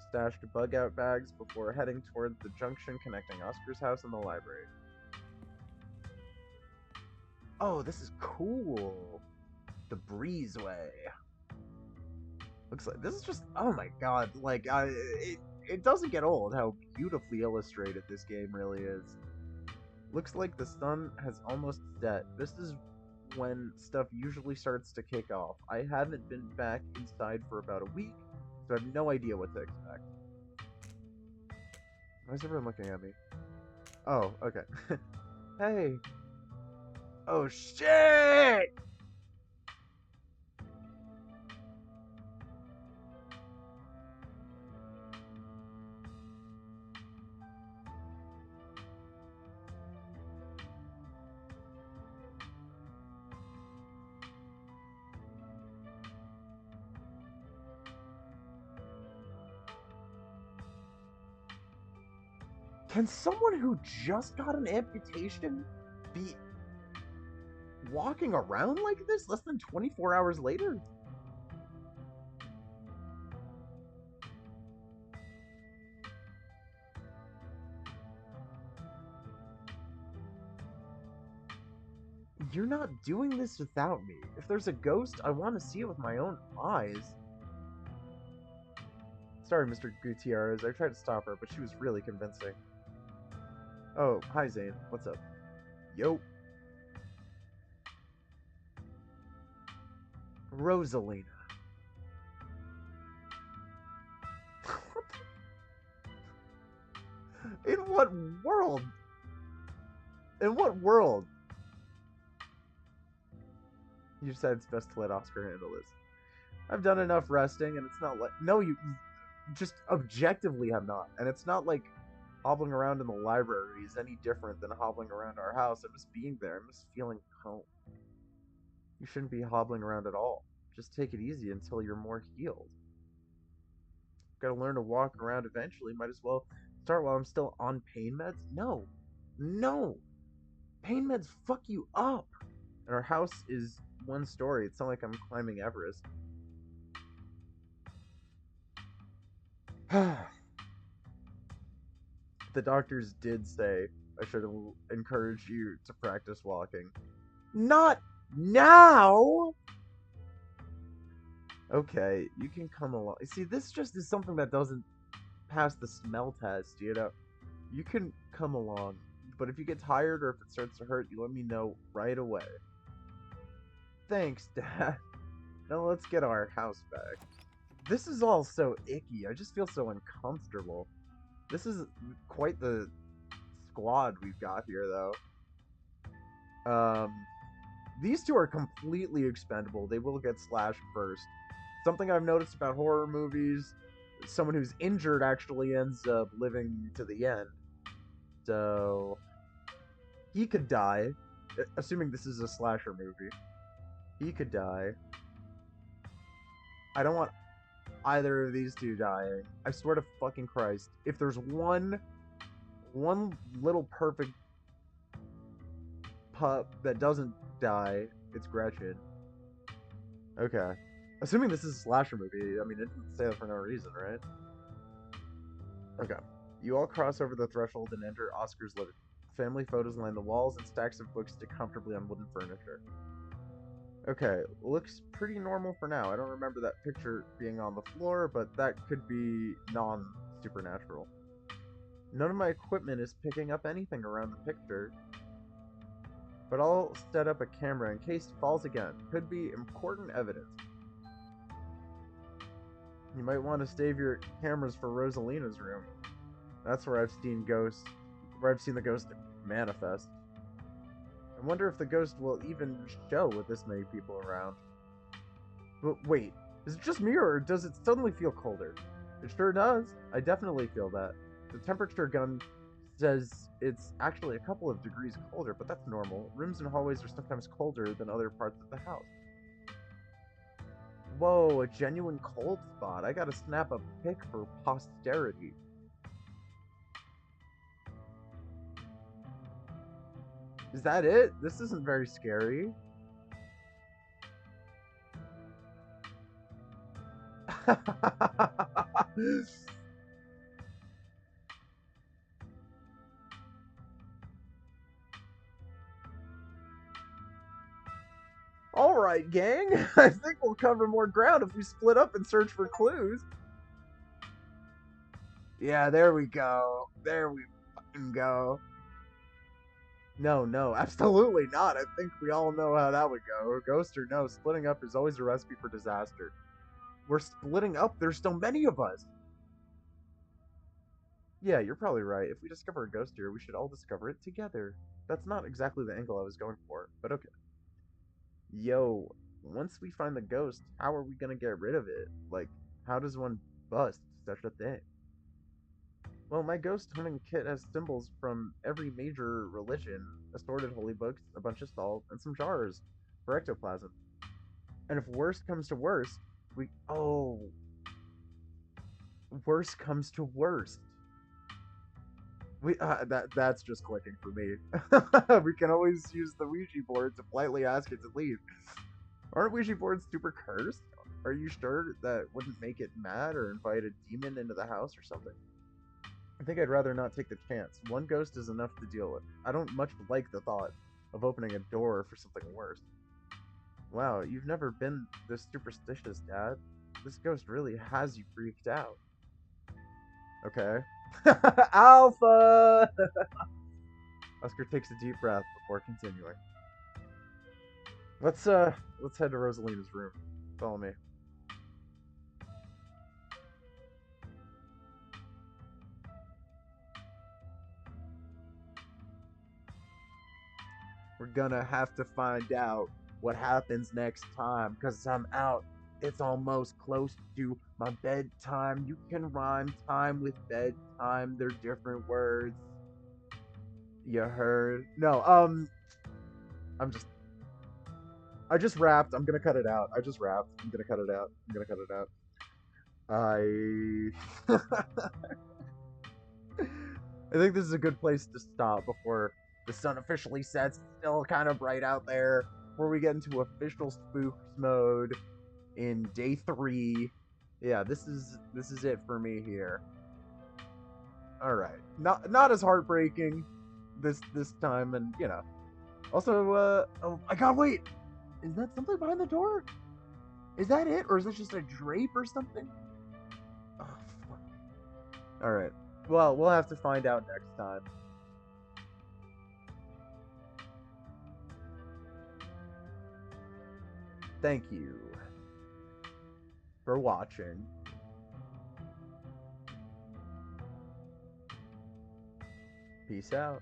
stashed bug-out bags before heading toward the junction connecting Oscar's house and the library. Oh, this is cool. The breezeway. Looks like this is just, oh my god, like it doesn't get old how beautifully illustrated this game really is. Looks like the sun has almost set. This is when stuff usually starts to kick off. I haven't been back inside for about a week, so I have no idea what to expect. Why is everyone looking at me? Oh, okay. Hey. Oh shit! Can someone who just got an amputation be walking around like this less than 24 hours later? You're not doing this without me. If there's a ghost, I want to see it with my own eyes. Sorry, Mr. Gutierrez. I tried to stop her, but she was really convincing. Oh, hi, Zane. What's up? Yo. Rosalina. In what world? In what world? You said it's best to let Oscar handle this. I've done enough resting, and it's not like... No, you just objectively have not. And it's not like hobbling around in the library is any different than hobbling around our house. I'm just being there. I'm just feeling home. You shouldn't be hobbling around at all. Just take it easy until you're more healed. Gotta learn to walk around eventually. Might as well start while I'm still on pain meds. No. No. Pain meds fuck you up. And our house is one story. It's not like I'm climbing Everest. The doctors did say I should encourage you to practice walking. Not now! Okay, you can come along. See, this just is something that doesn't pass the smell test, you know? You can come along, but if you get tired or if it starts to hurt, you let me know right away. Thanks, Dad. Now let's get our house back. This is all so icky. I just feel so uncomfortable. This is quite the squad we've got here, though. These two are completely expendable. They will get slashed first. Something I've noticed about horror movies, someone who's injured actually ends up living to the end. So, he could die. Assuming this is a slasher movie. He could die. I don't want either of these two dying. I swear to fucking Christ. If there's one little perfect pup that doesn't die, it's Gretchen. Okay. Assuming this is a slasher movie, I mean, it didn't say that for no reason, right? Okay. You all cross over the threshold and enter Oscar's living room. Family photos line the walls and stacks of books stick comfortably on wooden furniture. Okay, looks pretty normal for now. I don't remember that picture being on the floor, but that could be non-supernatural. None of my equipment is picking up anything around the picture, but I'll set up a camera in case it falls again. Could be important evidence. You might want to save your cameras for Rosalina's room. That's where I've seen ghosts, where I've seen the ghost manifest. I wonder if the ghost will even show with this many people around. But wait, is it just me or does it suddenly feel colder? It sure does. I definitely feel that. The temperature gun says it's actually a couple of degrees colder, but that's normal. Rooms and hallways are sometimes colder than other parts of the house. Whoa, a genuine cold spot. I gotta snap a pic for posterity. Is that it? This isn't very scary. Alright, gang. I think we'll cover more ground if we split up and search for clues. Yeah, there we go. There we fucking go. No, no, absolutely not. I think we all know how that would go. Ghost or no, splitting up is always a recipe for disaster. We're splitting up. There's so many of us. Yeah, you're probably right. If we discover a ghost here, we should all discover it together. That's not exactly the angle I was going for, but okay. Yo, once we find the ghost, how are we gonna get rid of it? Like, how does one bust such a thing? Well, my ghost hunting kit has symbols from every major religion, assorted holy books, a bunch of salt, and some jars for ectoplasm. And if worst comes to worst, we worst comes to worst. That's just clicking for me. We can always use the Ouija board to politely ask it to leave. Aren't Ouija boards super cursed? Are you sure that wouldn't make it mad or invite a demon into the house or something? I think I'd rather not take the chance. One ghost is enough to deal with. I don't much like the thought of opening a door for something worse. Wow, you've never been this superstitious, Dad. This ghost really has you freaked out. Okay. Alpha! Oscar takes a deep breath before continuing. Let's head to Rosalina's room. Follow me. We're gonna have to find out what happens next time, because I'm out. It's almost close to my bedtime. You can rhyme time with bedtime. They're different words. You heard? No, I just rapped. I'm gonna cut it out. I just rapped. I'm gonna cut it out. I'm gonna cut it out. I think this is a good place to stop before the sun officially sets. It's still kind of bright out there. Before we get into official spooks mode in day 3. Yeah, this is it for me here. All right, not as heartbreaking this time, and you know. Also, oh my God, wait, is that something behind the door? Is that it, or is that just a drape or something? Oh, fuck. All right. Well, we'll have to find out next time. Thank you for watching. Peace out.